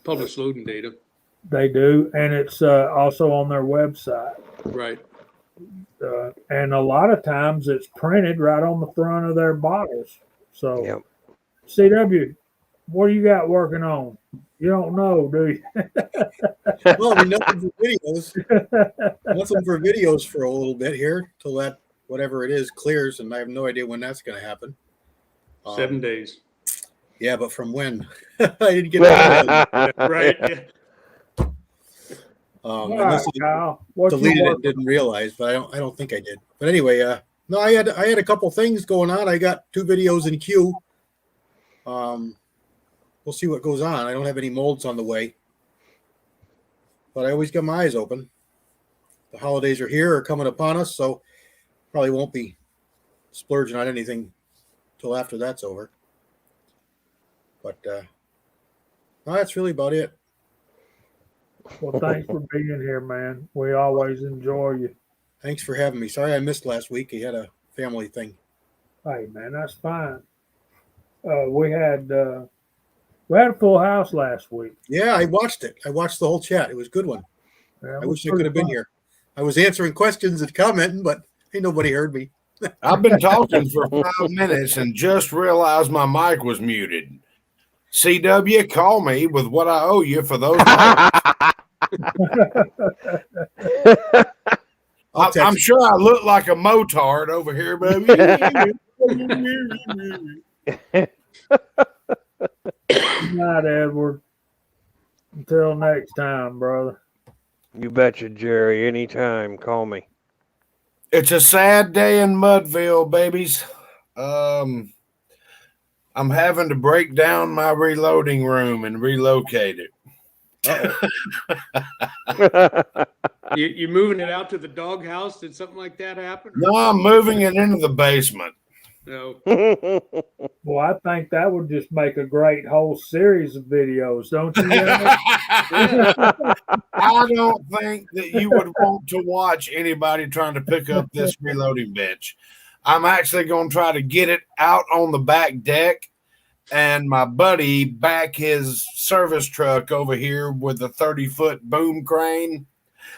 published loading data. They do, and it's also on their website. Right. And a lot of times it's printed right on the front of their bottles. So, Yep. CW, what do you got working on? You don't know, do you? Well, we nothing for videos. Nothing for videos for a little bit here till that whatever it is clears, and I have no idea when that's going to happen. 7 days. Yeah, but from when? I didn't get that. Right. Yeah. All And right, this is Kyle. What you deleted it, working didn't realize, but I don't think I did. But anyway, no, I had a couple things going on. I got 2 videos in queue. We'll see what goes on. I don't have any molds on the way, but I always got my eyes open. The holidays are here or coming upon us, so probably won't be splurging on anything till after that's over. But no, that's really about it. Well, thanks for being here, man. We always enjoy you. Thanks for having me. Sorry I missed last week. He had a family thing. Hey, man, that's fine. We had a full house last week. Yeah, I watched it. I watched the whole chat. It was a good one. Yeah, I wish I could have been here. I was answering questions and commenting, but ain't nobody heard me. I've been talking for 5 minutes and just realized my mic was muted. CW, call me with what I owe you for those mics. I'm sure I look like a motard over here, baby. Good night, Edward. Until next time, brother. You betcha, Jerry. Anytime, call me. It's a sad day in Mudville, babies. I'm having to break down my reloading room and relocate it. You moving it out to the doghouse? Did something like that happen? No, I'm moving it into the basement. No. Well, I think that would just make a great whole series of videos, don't you? Guys? I don't think that you would want to watch anybody trying to pick up this reloading bench. I'm actually going to try to get it out on the back deck and my buddy back his service truck over here with a 30-foot boom crane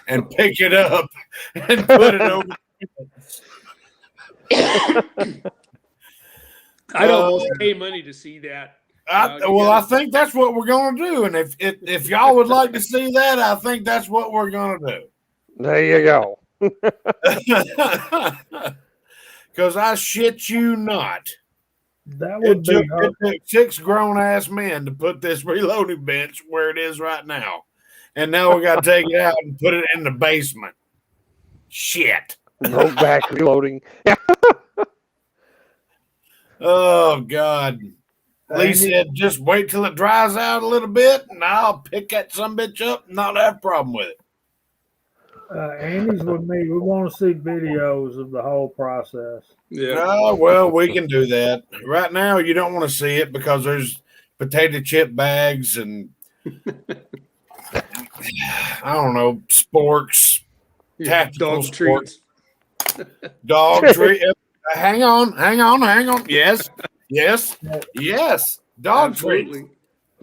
and pick it up and put it over. I'd almost pay money to see that. I think that's what we're going to do. And if y'all would like to see that, I think that's what we're going to do. There you go. Because I shit you not. That would be It took 6 grown-ass men to put this reloading bench where it is right now. And now we got to take it out and put it in the basement. Shit. Go back reloading. Oh, God. Lee said, just wait till it dries out a little bit, and I'll pick that sumbitch up and not have a problem with it. Andy's with me. We want to see videos of the whole process. Yeah. Oh, well, we can do that. Right now, you don't want to see it because there's potato chip bags and, I don't know, sporks, tactical Dog sporks. treats. Dog treat. Hang on. Yes. Dog treat.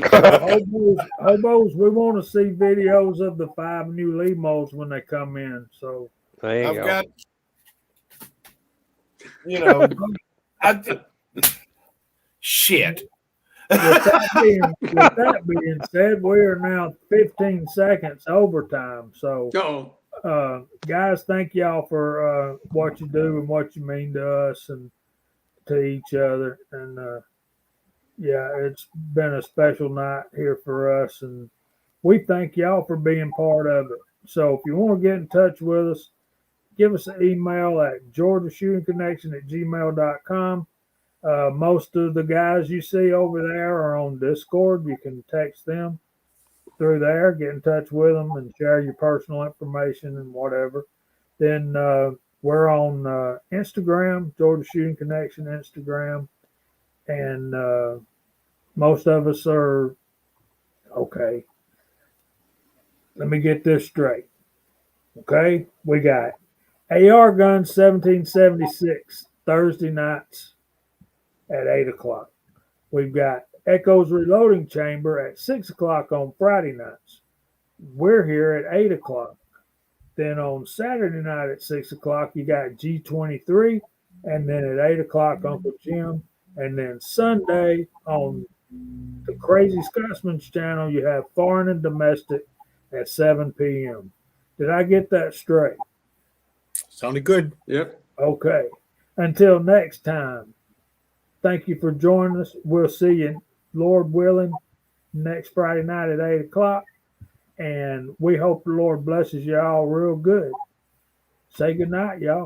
Absolutely. Hobos, we want to see videos of the 5 new Limos when they come in. So There you I've go. got, shit. with that being said, we are now 15 seconds overtime. So Uh-oh. guys, thank y'all for what you do and what you mean to us and to each other. And yeah, it's been a special night here for us, and we thank y'all for being part of it. So if you want to get in touch with us, give us an email at georgiashootingconnection@gmail.com. Most of the guys you see over there are on Discord. You can text them through there, get in touch with them, and share your personal information and whatever. Then we're on Instagram, Georgia Shooting Connection Instagram, and most of us are okay. Let me get this straight. Okay, we got AR Guns 1776 Thursday nights at 8 o'clock. We've got Echoes Reloading Chamber at 6 o'clock on Friday nights. We're here at 8 o'clock. Then on Saturday night at 6 o'clock, you got G23, and then at 8 o'clock, Uncle Jim. And then Sunday on the Crazy Scotsman's channel, you have Foreign and Domestic at 7 p.m. Did I get that straight? Sounded good. Yep. Okay. Until next time, thank you for joining us. We'll see you, Lord willing, next Friday night at 8 o'clock. And we hope the Lord blesses you all real good. Say good night, y'all.